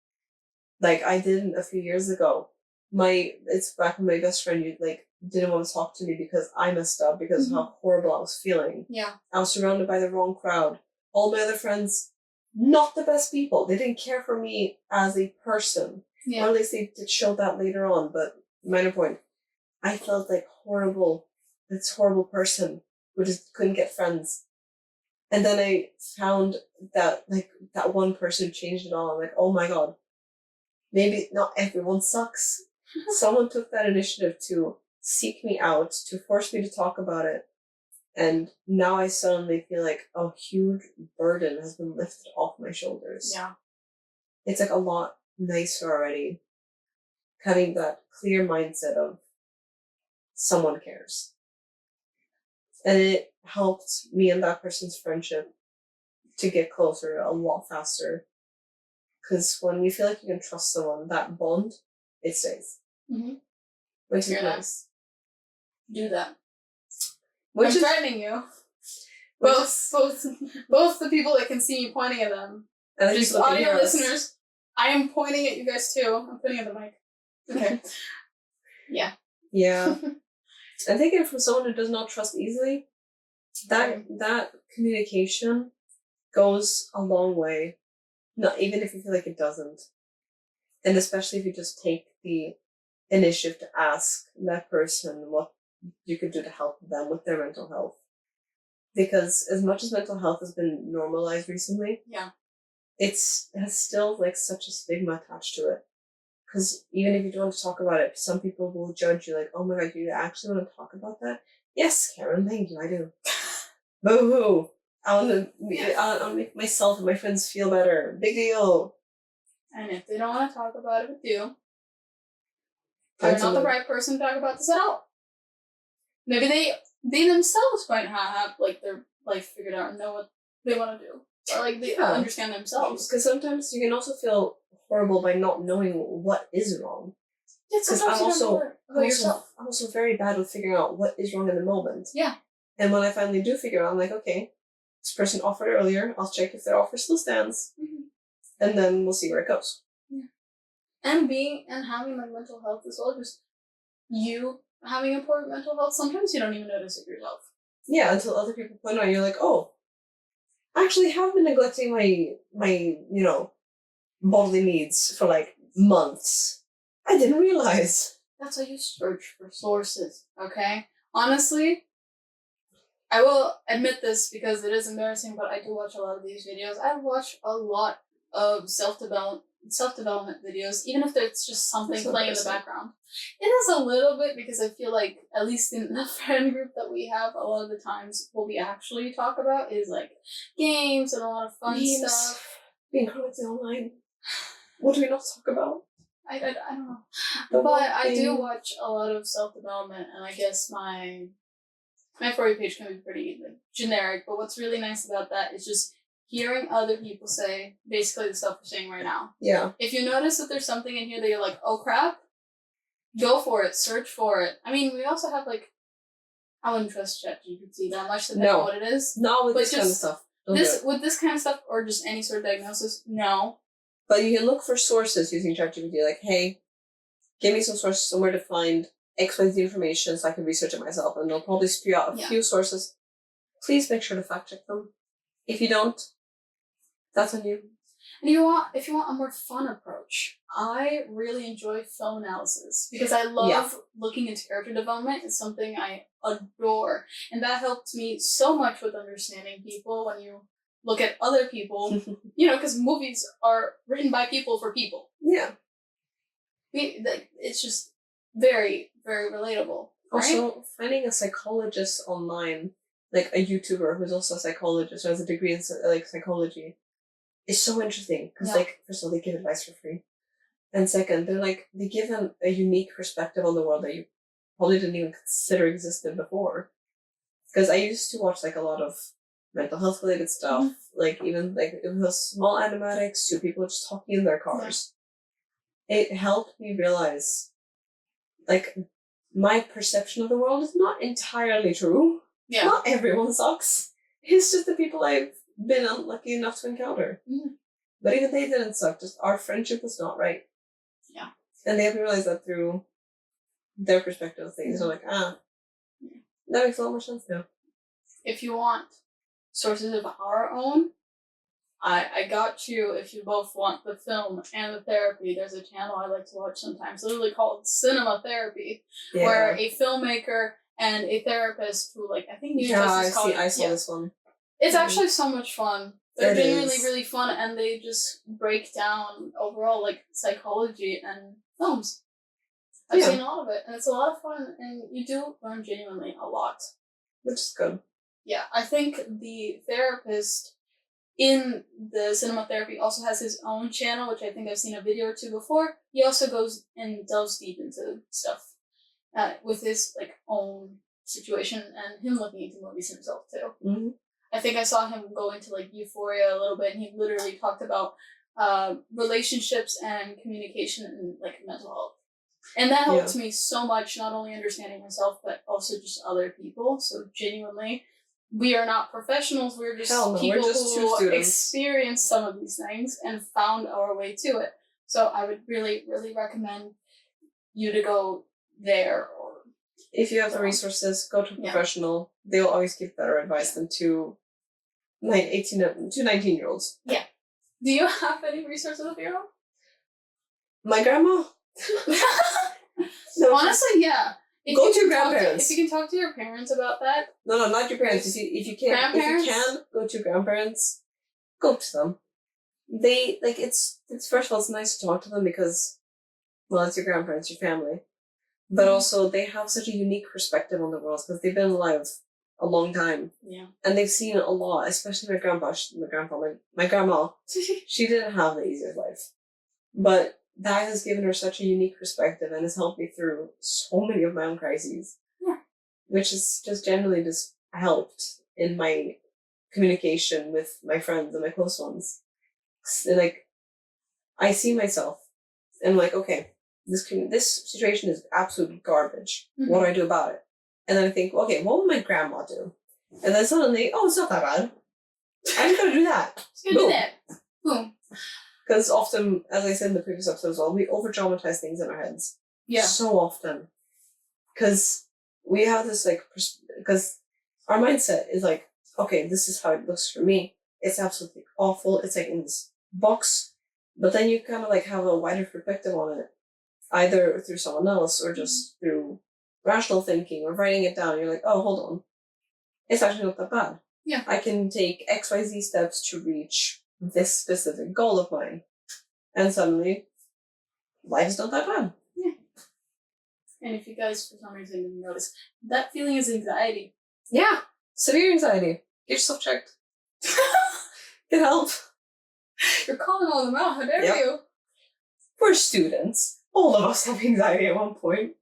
Like I did a few years ago. It's back when my best friend didn't want to talk to me because I messed up because of how horrible I was feeling. Yeah. I was surrounded by the wrong crowd. All my other friends, not the best people. They didn't care for me as a person. Yeah. Or at least they did show that later on, but minor point. I felt like this horrible person who just couldn't get friends. And then I found that that one person who changed it all. I'm like, oh my god. Maybe not everyone sucks. Someone took that initiative to seek me out, to force me to talk about it. And now I suddenly feel like a huge burden has been lifted off my shoulders. Yeah. It's like a lot nicer already. Having that clear mindset of someone cares. And it helped me and that person's friendship to get closer a lot faster. Because when you feel like you can trust someone, that bond, it stays. Which is nice. Do that. I'm threatening you. Both the people that can see me pointing at them. And just audio listeners, I am pointing at you guys too. I'm pointing at the mic. Okay. Yeah. Yeah. I'm thinking from someone who does not trust easily, that communication goes a long way. Not even if you feel like it doesn't. And especially if you just take the initiative to ask that person what you could do to help them with their mental health. Because as much as mental health has been normalized recently, it has still such a stigma attached to it. Because even if you don't want to talk about it, some people will judge you like, oh my god, you actually want to talk about that? Yes, Karen, thank you, I do. Boo-hoo. I'll make myself and my friends feel better. Big deal. And if they don't want to talk about it with you, they're not the right person to talk about this at all. Maybe they themselves might have their life figured out and know what they want to do. Or they understand themselves. Because sometimes you can also feel horrible by not knowing what is wrong. Because I'm also very bad with figuring out what is wrong in the moment. Yeah. And when I finally do figure out, I'm like, okay, this person offered earlier. I'll check if their offer still stands. And then we'll see where it goes. Yeah. And having mental health as well, just you having important mental health, sometimes you don't even notice it yourself. Yeah, until other people point out, you're like, oh, I actually have been neglecting my bodily needs for months. I didn't realize. That's why you search for sources, okay? Honestly, I will admit this because it is embarrassing, but I do watch a lot of these videos. I watch a lot of self-development videos, even if it's just something playing in the background. It is a little bit because I feel like, at least in the friend group that we have, a lot of the times what we actually talk about is games and a lot of fun stuff. Being chronically online. What do we not talk about? I don't know. But I do watch a lot of self-development, and I guess my For You page can be pretty generic, but what's really nice about that is just hearing other people say basically the stuff we're saying right now. Yeah. If you notice that there's something in here that you're like, oh crap, go for it, search for it. I mean, we also have I wouldn't trust ChatGPT that much to know what it is. Not with this kind of stuff. Don't do This it. with this kind of stuff, or just any sort of diagnosis, no. But you can look for sources using ChatGPT. Like, hey, give me some sources somewhere to find XYZ information so I can research it myself. And they'll probably spew out a few sources. Please make sure to fact check them. If you don't, that's on you. And if you want a more fun approach, I really enjoy film analysis because I love looking into character development. It's something I adore. And that helped me so much with understanding people when you look at other people, because movies are written by people for people. Yeah. It's just very, very relatable. Right? Also, finding a psychologist online, like a YouTuber who's also a psychologist or has a degree in psychology, is so interesting because, first of all, they give advice for free, and second, they give a unique perspective on the world that you probably didn't even consider existed before. Because I used to watch a lot of mental health related stuff, even it was small animatics to people just talking in their cars. It helped me realize, my perception of the world is not entirely true. Yeah. Not everyone sucks. It's just the people I've been unlucky enough to encounter. Mm. But even they didn't suck, just our friendship was not right. Yeah. And they have to realize that through their perspective of things. They're that makes a lot more sense now. If you want sources of our own, I got you. If you both want the film and the therapy, there's a channel I like to watch sometimes, literally called Cinema Therapy, where a filmmaker and a therapist who, I think New Justice College. I saw this one. It's actually so much fun. They're genuinely really fun, and they just break down overall psychology and films. I've seen a lot of it, and it's a lot of fun, and you do learn genuinely a lot. Which is good. Yeah, I think the therapist in the Cinema Therapy also has his own channel, which I think I've seen a video or two before. He also goes and delves deep into stuff with his own situation and him looking into movies himself too. Mm-hmm. I think I saw him go into Euphoria a little bit, and he literally talked about relationships and communication and mental health. And that helped me so much, not only understanding myself, but also just other people. So genuinely, we are not professionals. We're just people who experienced some of these things and found our way to it. So I would really, really recommend you to go there. Or if you have the resources, go to a professional. They'll always give better advice than two 19-year-olds. Yeah. Do you have any resources of your own? My grandma. No, honestly, yeah. Go to your grandparents. If you can talk to your parents about that. No, not your parents. If you can go to your grandparents, go to them. They it's first of all, it's nice to talk to them because, well, it's your grandparents, your family, but also they have such a unique perspective on the world because they've been alive a long time. Yeah. And they've seen a lot, especially my grandma. She didn't have the easiest life, but that has given her such a unique perspective and has helped me through so many of my own crises. Yeah. Which has just generally just helped in my communication with my friends and my close ones. I see myself and okay, this situation is absolute garbage. Mm-hmm. What do I do about it? And then I think, okay, what would my grandma do? And then suddenly, it's not that bad. I'm gonna do that. Do that. Boom. Because often, as I said in the previous episode as well, we over-dramatize things in our heads. Yeah. So often. Because we have this, because our mindset is okay, this is how it looks for me. It's absolutely awful. It's in this box. But then you kind of have a wider perspective on it, either through someone else or just through rational thinking or writing it down. You're oh, hold on. It's actually not that bad. Yeah. I can take XYZ steps to reach this specific goal of mine. And suddenly, life is not that bad. Yeah. And if you guys, for some reason, didn't notice, that feeling is anxiety. Yeah. Severe anxiety. Get yourself checked. Get help. You're calling all of them out. How dare you? We're students. All of us have anxiety at one point.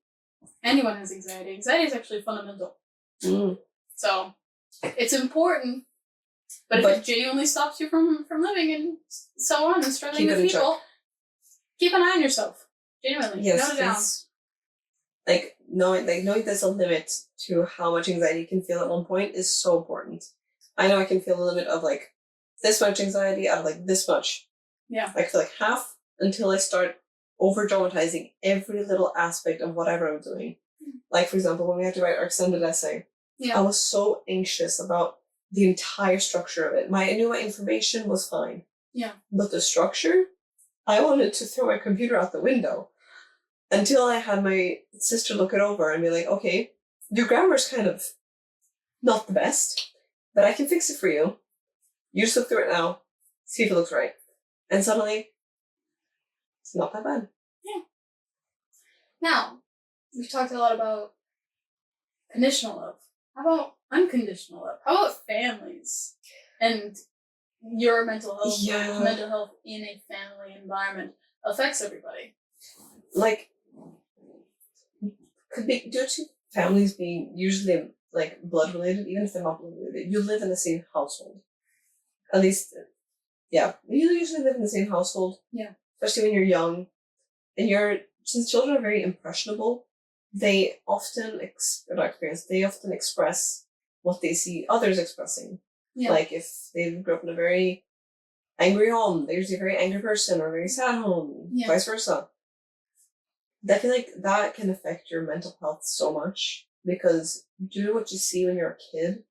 Anyone has anxiety. Anxiety is actually fundamental. Mm. So, it's important. But if it genuinely stops you from living and so on and struggling with people, keep an eye on yourself. Genuinely. Yes, note it down. Knowing there's a limit to how much anxiety you can feel at one point is so important. I know I can feel a limit of this much anxiety out of like this much. Yeah. Like for like half until I start over dramatizing every little aspect of whatever I'm doing. Like for example, when we had to write our extended essay, I was so anxious about the entire structure of it. I knew my information was fine. Yeah. But the structure, I wanted to throw my computer out the window until I had my sister look it over and be like, okay, your grammar's kind of not the best, but I can fix it for you. You just look through it now, see if it looks right. And suddenly, it's not that bad. Yeah. Now, we've talked a lot about conditional love. How about unconditional love? How about families and your mental health? Yeah. Mental health in a family environment affects everybody. Like, could be due to families being usually like blood related, even if they're not blood related. You live in the same household. At least, yeah, you usually live in the same household. Yeah. Especially when you're young, and since children are very impressionable, they often they often express what they see others expressing. Yeah. Like if they grew up in a very angry home, they're usually a very angry person, or a very sad home, vice versa. I feel like that can affect your mental health so much, because due to what you see when you're a kid,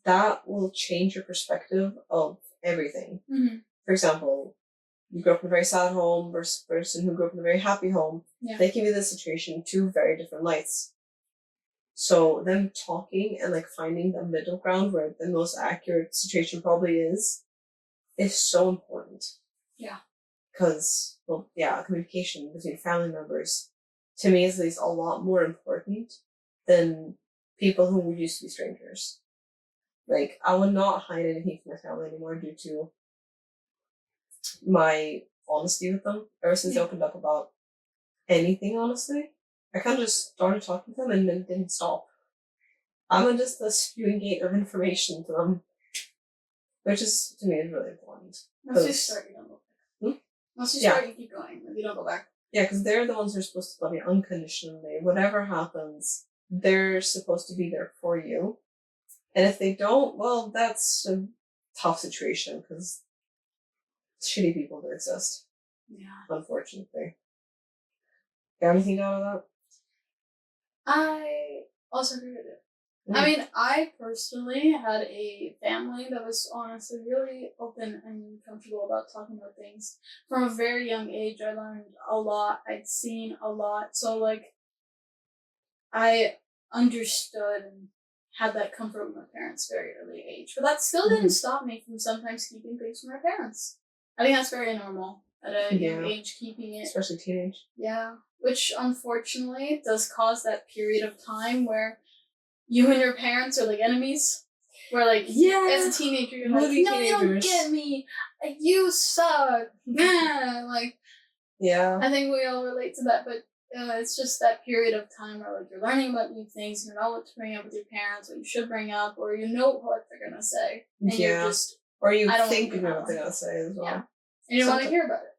that will change your perspective of everything. Mm-hmm. For example, you grew up in a very sad home versus a person who grew up in a very happy home. Yeah. They can view the situation in two very different lights. So them talking and like finding the middle ground where the most accurate situation probably is so important. Yeah. Because, well, yeah, communication between family members, to me, is at least a lot more important than people who used to be strangers. Like, I would not hide anything from my family anymore due to my honesty with them. Ever since they opened up about anything, honestly, I kind of just started talking to them and then didn't stop. I'm just a spewing gate of information to them, which is, to me, is really important. Once you start, you don't go back. Once you start, you keep going. You don't go back. Yeah, because they're the ones who are supposed to love you unconditionally. Whatever happens, they're supposed to be there for you. And if they don't, well, that's a tough situation, because shitty people do exist. Yeah. Unfortunately. Got anything out of that? I also agree with it. I mean, I personally had a family that was honestly really open and comfortable about talking about things. From a very young age, I learned a lot. I'd seen a lot. So, like, I understood and had that comfort with my parents very early age. But that still didn't stop me from sometimes keeping things from my parents. I think that's very normal at a young age, keeping it. Especially teenage. Yeah. Which, unfortunately, does cause that period of time where you and your parents are like enemies. Where, like, as a teenager, you're like, no, you don't get me. You suck. Like, yeah. I think we all relate to that, but it's just that period of time where, like, you're learning about new things, you know what to bring up with your parents, what you should bring up, or you know what they're gonna say, and you're just, or you think you know what they're gonna say as well. Yeah. And you don't want to hear about it.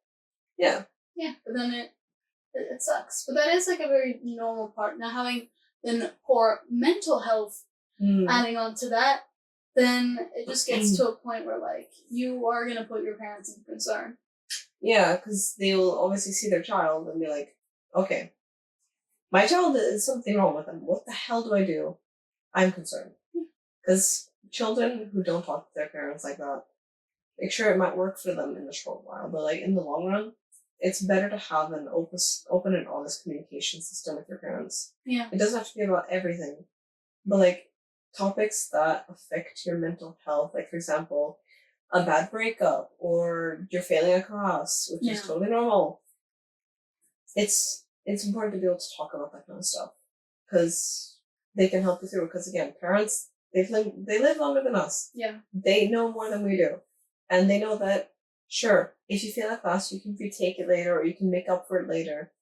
Yeah. Yeah, but then it sucks. But that is like a very normal part. Now, having then poor mental health adding on to that, then it just gets to a point where, like, you are going to put your parents in concern. Yeah, because they'll obviously see their child and be like, okay, my child is something wrong with them. What the hell do I do? I'm concerned. Because children who don't talk to their parents like that, like, sure, it might work for them in the short while, but, like, in the long run, it's better to have an open and honest communication system with your parents. Yeah. It doesn't have to be about everything, but, like, topics that affect your mental health, like, for example, a bad breakup, or you're failing a class, which is totally normal. It's important to be able to talk about that kind of stuff, because they can help you through. Because again, parents, they live longer than us. Yeah. They know more than we do, and they know that, sure, if you fail a class, you can retake it later, or you can make up for it later.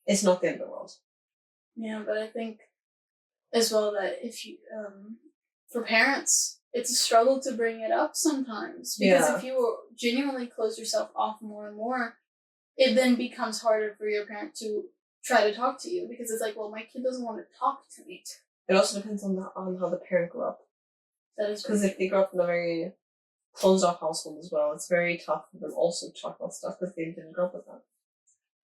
It's not the end of the world. Yeah, but I think as well that if you, for parents, it's a struggle to bring it up sometimes. Because if you genuinely close yourself off more and more, it then becomes harder for your parent to try to talk to you, because it's like, well, my kid doesn't want to talk to me. It also depends on how the parent grew up. That is because if they grew up in a very closed off household as well. It's very tough for them also to talk about stuff because they didn't grow up with that.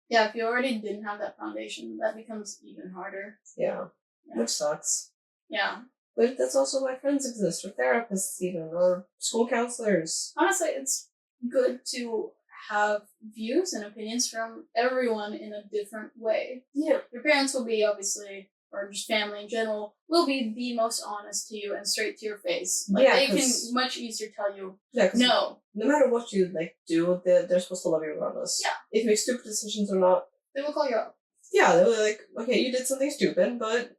Yeah, if you already didn't have that foundation, that becomes even harder. Yeah. Which sucks. Yeah. But that's also why friends exist, or therapists even, or school counselors. Honestly, it's good to have views and opinions from everyone in a different way. Yeah. Your parents will be obviously, or just family in general, will be the most honest to you and straight to your face. Like, Yeah, they can much easier tell you, no. No matter what you do, they're supposed to love you regardless. Yeah. If you make stupid decisions or not, they will call you out. Yeah, they were like, okay, you did something stupid, but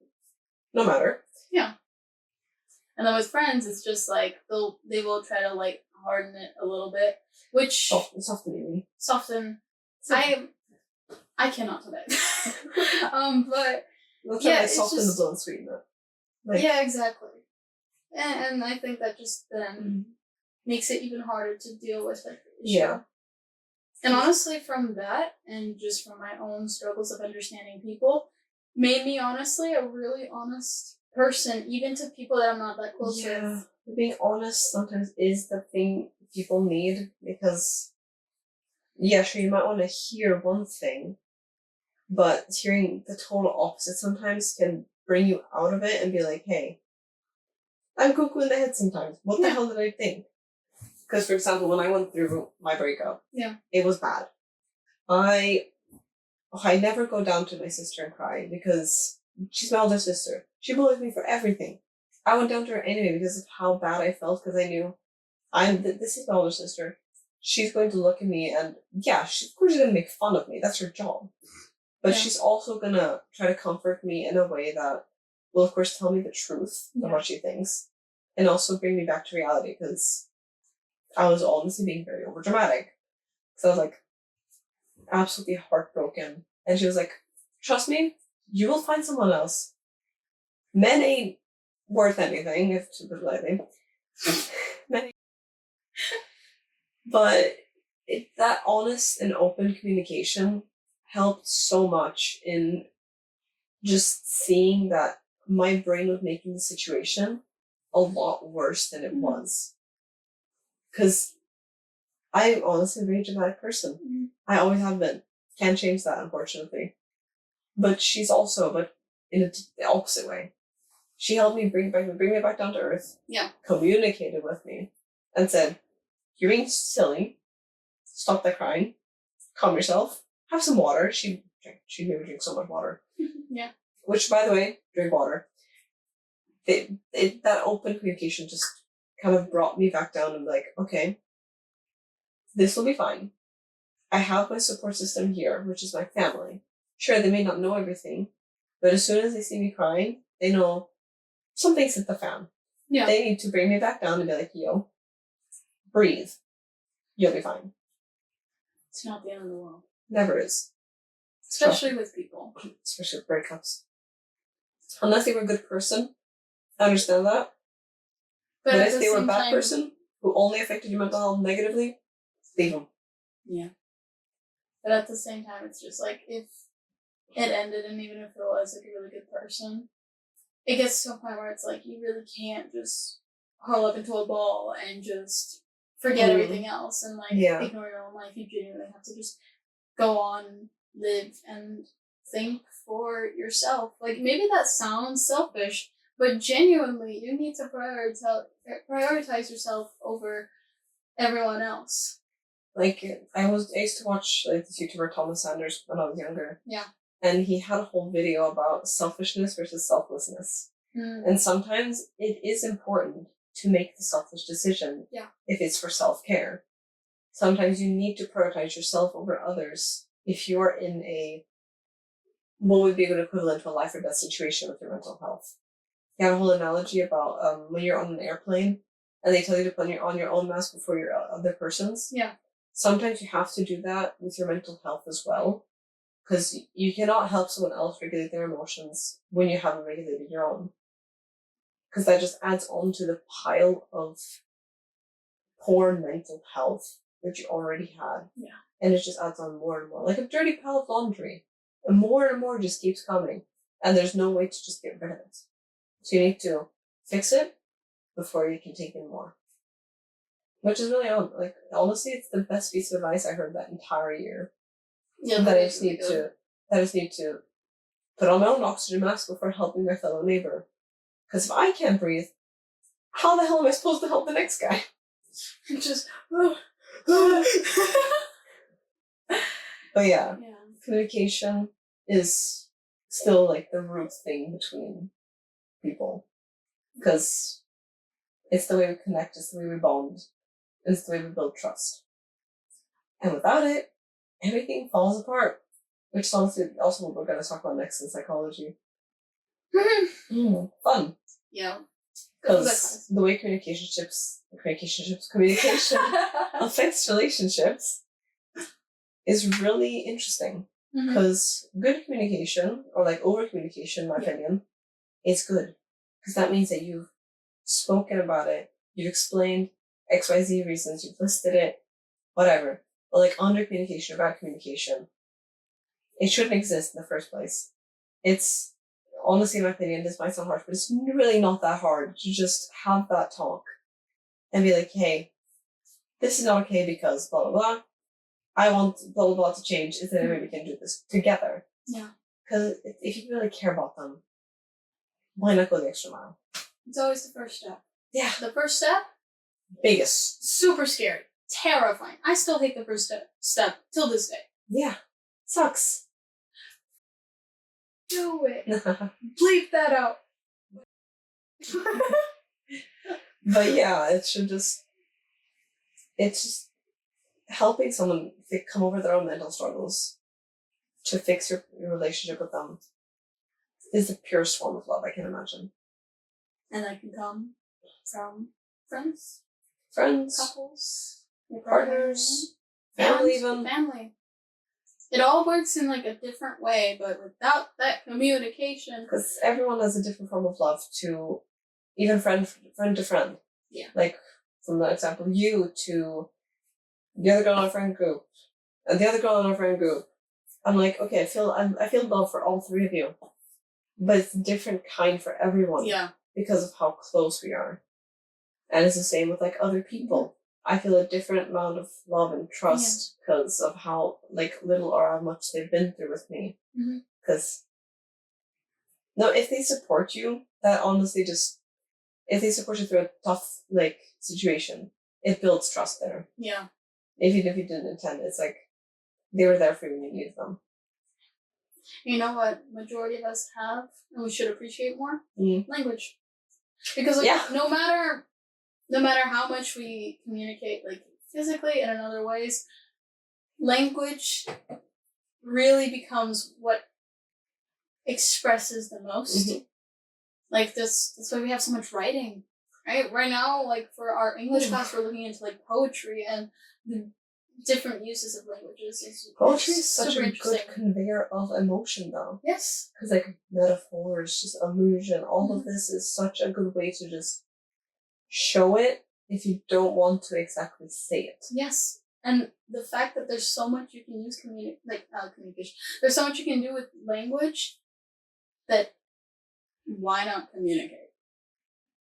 no matter. Yeah. And then with friends, it's just like they will try to like harden it a little bit, which soften. I cannot do that. But let's yeah, soften the blow and sweeten it. Yeah, exactly. And I think that just then makes it even harder to deal with like the issue. Yeah. And honestly, from that and just from my own struggles of understanding people, made me honestly a really honest person, even to people that I'm not that close with. Being honest sometimes is the thing people need, because sure, you might want to hear one thing, but hearing the total opposite sometimes can bring you out of it and be like, hey, I'm cuckoo in the head sometimes. What the hell did I think? Because, for example, when I went through my breakup, it was bad. I never go down to my sister and cry because she's my older sister. She bullied me for everything. I went down to her anyway because of how bad I felt, because I knew this is my older sister. She's going to look at me and, of course she's going to make fun of me. That's her job. But she's also going to try to comfort me in a way that will, of course, tell me the truth of what she thinks, and also bring me back to reality, because I was honestly being very overdramatic. So I was like absolutely heartbroken. And she was like, trust me, you will find someone else. Men ain't worth anything, if to put it lightly. But that honest and open communication helped so much in just seeing that my brain was making the situation a lot worse than it was. Because I'm honestly a very dramatic person. I always have been. Can't change that, unfortunately. But she's also, but in the opposite way. She helped me bring me back down to earth. Yeah. Communicated with me and said, you're being silly. Stop that crying. Calm yourself. Have some water. She made me drink so much water. Yeah. Which, by the way, drink water. That open communication just kind of brought me back down and like, okay, this will be fine. I have my support system here, which is my family. Sure, they may not know everything, but as soon as they see me crying, they know something's hit the fan. Yeah. They need to bring me back down and be like, yo, breathe. You'll be fine. It's not the end of the world. Never is. Especially with people. Especially with breakups. Unless they were a good person, I understand that. But if they were a bad person who only affected your mental health negatively, leave them. Yeah. But at the same time, it's just like, if it ended, and even if it was like a really good person, it gets to a point where it's like, you really can't just curl up into a ball and just forget everything else and like ignore your own life. You genuinely have to just go on, live, and think for yourself. Like, maybe that sounds selfish, but genuinely, you need to prioritize yourself over everyone else. Like, I used to watch this YouTuber Thomas Sanders when I was younger. Yeah. And he had a whole video about selfishness versus selflessness. And sometimes it is important to make the selfish decision if it's for self-care. Sometimes you need to prioritize yourself over others if you are in what would be a good equivalent to a life or death situation with your mental health. You have a whole analogy about when you're on an airplane and they tell you to put on your own mask before your other person's. Yeah. Sometimes you have to do that with your mental health as well, because you cannot help someone else regulate their emotions when you haven't regulated your own. Because that just adds on to the pile of poor mental health that you already had. Yeah. And it just adds on more and more. Like a dirty pile of laundry. And more just keeps coming. And there's no way to just get rid of it. So you need to fix it before you can take in more. Which is really odd. Like, honestly, it's the best piece of advice I heard that entire year. Yeah, that I just need to put on my own oxygen mask before helping my fellow neighbor. Because if I can't breathe, how the hell am I supposed to help the next guy? Just. But yeah, Yeah. communication is still like the root thing between people. Because it's the way we connect, it's the way we bond, it's the way we build trust. And without it, everything falls apart. Which is honestly also what we're going to talk about next in psychology. Fun. Yeah. Because the way communication affects relationships is really interesting. Because good communication, or like over communication, in my opinion, is good. Because that means that you've spoken about it, you've explained XYZ reasons, you've listed it, whatever. But like under communication or bad communication, it shouldn't exist in the first place. It's, honestly, in my opinion, this might sound harsh, but it's really not that hard to just have that talk and be like, hey, this is not okay because blah, blah, blah. I want blah, blah, blah to change. Is there a way we can do this together? Yeah. Because if you really care about them, why not go the extra mile? It's always the first step. Yeah. The first step? Biggest. Super scary. Terrifying. I still hate the first step till this day. Yeah. Sucks. Do it. Bleep that out. But yeah, it's just helping someone come over their own mental struggles to fix your relationship with them is the purest form of love I can imagine. And that can come from friends, couples, your partners, family even. Family. It all works in like a different way, but without that communication. Because everyone has a different form of love to, even friend to friend. Yeah. Like, from the example, you to the other girl in our friend group, and the other girl in our friend group. I'm like, okay, I feel love for all three of you. But it's a different kind for everyone. Yeah. Because of how close we are. And it's the same with like other people. I feel a different amount of love and trust because of how like little or how much they've been through with me. Because if they support you, that honestly if they support you through a tough like situation, it builds trust there. Yeah. Even if you didn't intend it, it's like they were there for you when you needed them. You know what majority of us have, and we should appreciate more? Language. Because no matter how much we communicate, like physically and in other ways, language really becomes what expresses the most. Like that's why we have so much writing, right? Right now, like for our English class, we're looking into like poetry and the different uses of languages. Poetry is such a good conveyor of emotion, though. Yes. Because like metaphors, just illusion, all of this is such a good way to just show it if you don't want to exactly say it. Yes. And the fact that there's so much you can use communication. There's so much you can do with language that why not communicate?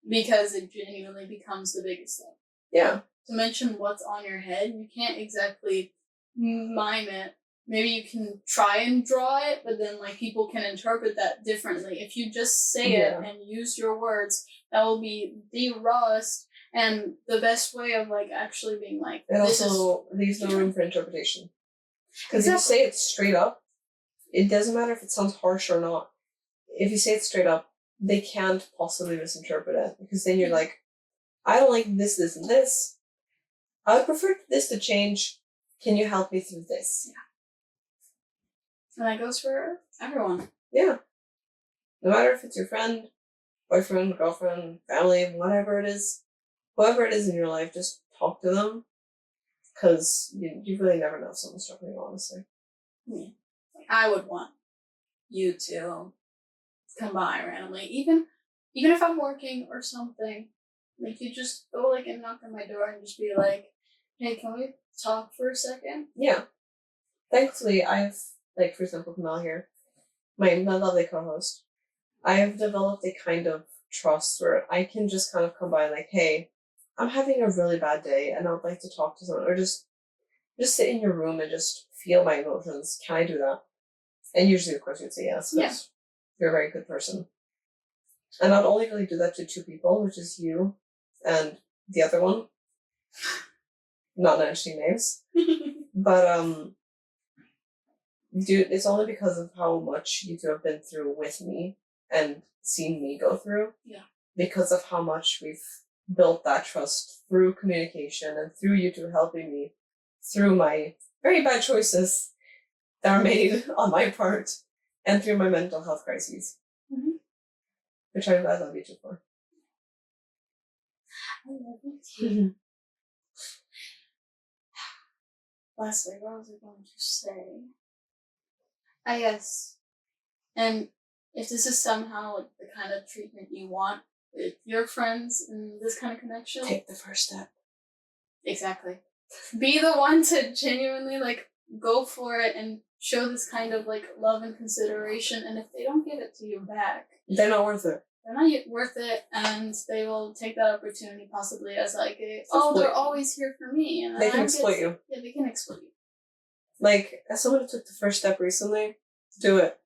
Because it genuinely becomes the biggest thing. Yeah. To mention what's on your head, you can't exactly mime it. Maybe you can try and draw it, but then like people can interpret that differently. If you just say it and use your words, that will be the rawest and the best way of like actually being like. It also leaves no room for interpretation. Because if you say it straight up, it doesn't matter if it sounds harsh or not. If you say it straight up, they can't possibly misinterpret it. Because then you're like, I don't like this, this, and this. I would prefer this to change. Can you help me through this? Yeah. And that goes for everyone. Yeah. No matter if it's your friend, boyfriend, girlfriend, family, whatever it is, whoever it is in your life, just talk to them. Because you really never know if someone's struggling, honestly. Yeah. Like, I would want you to come by randomly. Even if I'm working or something, like you just go like and knock on my door and just be like, hey, can we talk for a second? Yeah. Thankfully, I've, like, for example, Mel here, my lovely co-host, I have developed a kind of trust where I can just kind of come by and like, hey, I'm having a really bad day and I would like to talk to someone, or just sit in your room and just feel my emotions. Can I do that? And usually, of course, you'd say yes, because you're a very good person. And I'd only really do that to 2 people, which is you and the other one. Not mentioning names. But, dude, it's only because of how much you 2 have been through with me and seen me go through. Yeah. Because of how much we've built that trust through communication and through you 2 helping me through my very bad choices that are made on my part and through my mental health crises. Mm-hmm. Which I love you 2 for. I love you too. Lastly, what was I going to say? Yes. And if this is somehow like the kind of treatment you want with your friends and this kind of connection, take the first step. Exactly. Be the one to genuinely like go for it and show this kind of like love and consideration. And if they don't give it to you back, they're not worth it. They're not worth it, and they will take that opportunity possibly as like they're always here for me, and they can exploit you. Yeah, they can exploit you. Like, as someone who took the first step recently, do it.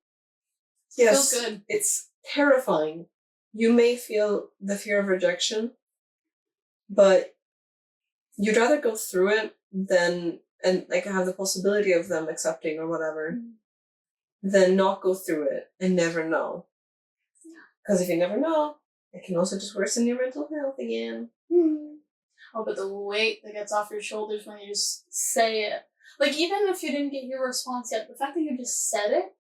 Yes, feels good. It's terrifying. You may feel the fear of rejection, but you'd rather go through it than and like have the possibility of them accepting or whatever, than not go through it and never know. Because if you never know, it can also just worsen your mental health again. Oh, but the weight that gets off your shoulders when you just say it. Like, even if you didn't get your response yet, the fact that you just said it.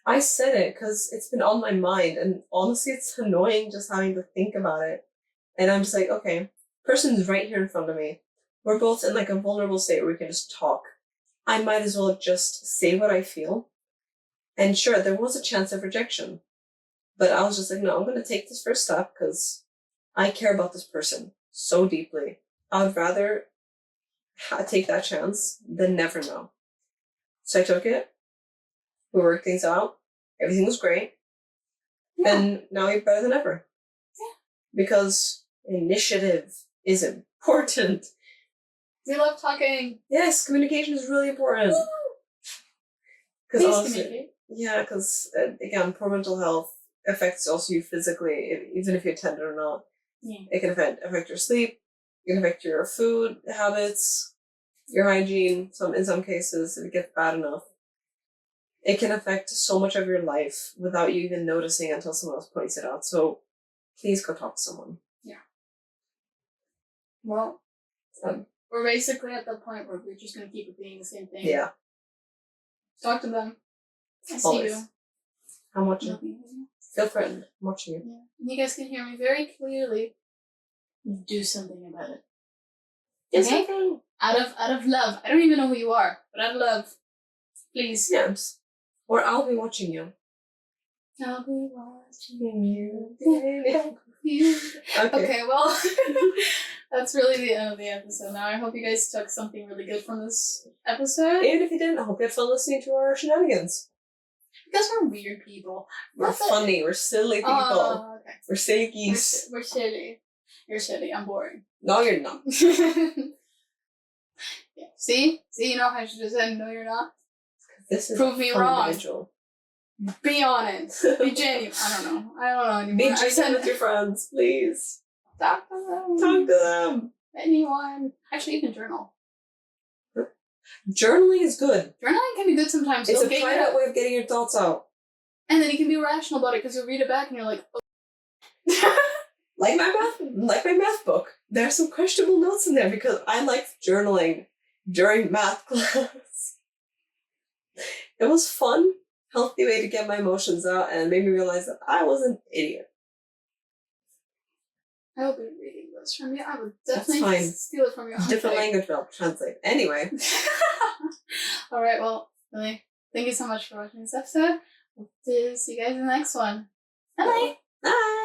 I said it because it's been on my mind, and honestly, it's annoying just having to think about it. And I'm just like, okay, person's right here in front of me. We're both in like a vulnerable state where we can just talk. I might as well just say what I feel. And sure, there was a chance of rejection. But I was just like, no, I'm going to take this first step because I care about this person so deeply. I would rather take that chance than never know. So I took it. We worked things out. Everything was great. Yeah. And now we're better than ever. Yeah. Because initiative is important. We love talking. Yes, communication is really important. Please communicate. Yeah, because again, poor mental health affects also you physically, even if you attend it or not. Yeah. It can affect your sleep. It can affect your food habits, your hygiene. In some cases, if it gets bad enough, it can affect so much of your life without you even noticing until someone else points it out. So please go talk to someone. Yeah. Well, we're basically at the point where we're just going to keep repeating the same thing. Yeah. Talk to them. I see you. I'm watching. Feel threatened. I'm watching you. Yeah. You guys can hear me very clearly. Do something about it. Do something. Out of love. I don't even know who you are, but out of love. Please. Yes. Or I'll be watching you. I'll be watching you. Okay, well, that's really the end of the episode now. I hope you guys took something really good from this episode. Even if you didn't, I hope you had fun listening to our shenanigans. Because we're weird people. We're funny. We're silly people. Okay. We're silly geese. We're shitty. You're shitty. I'm boring. No, you're not. Yeah. See? You know how I should have said, no, you're not? This is Prove me wrong. Individual. Be honest. Be genuine. I don't know anymore. Be genuine with your friends, please. Talk to them. Anyone. Actually, you can journal. Journaling is good. Journaling can be good sometimes. It's a private way of getting your thoughts out. And then you can be rational about it because you'll read it back and you're like, oh. like my math book. There are some questionable notes in there because I liked journaling during math class. It was fun, healthy way to get my emotions out, and it made me realize that I was an idiot. I will be reading those from you. I would definitely steal it from you. Different language, I'll translate. Anyway. All right, well, really, thank you so much for watching this episode. Hope to see you guys in the next one. Bye. Bye.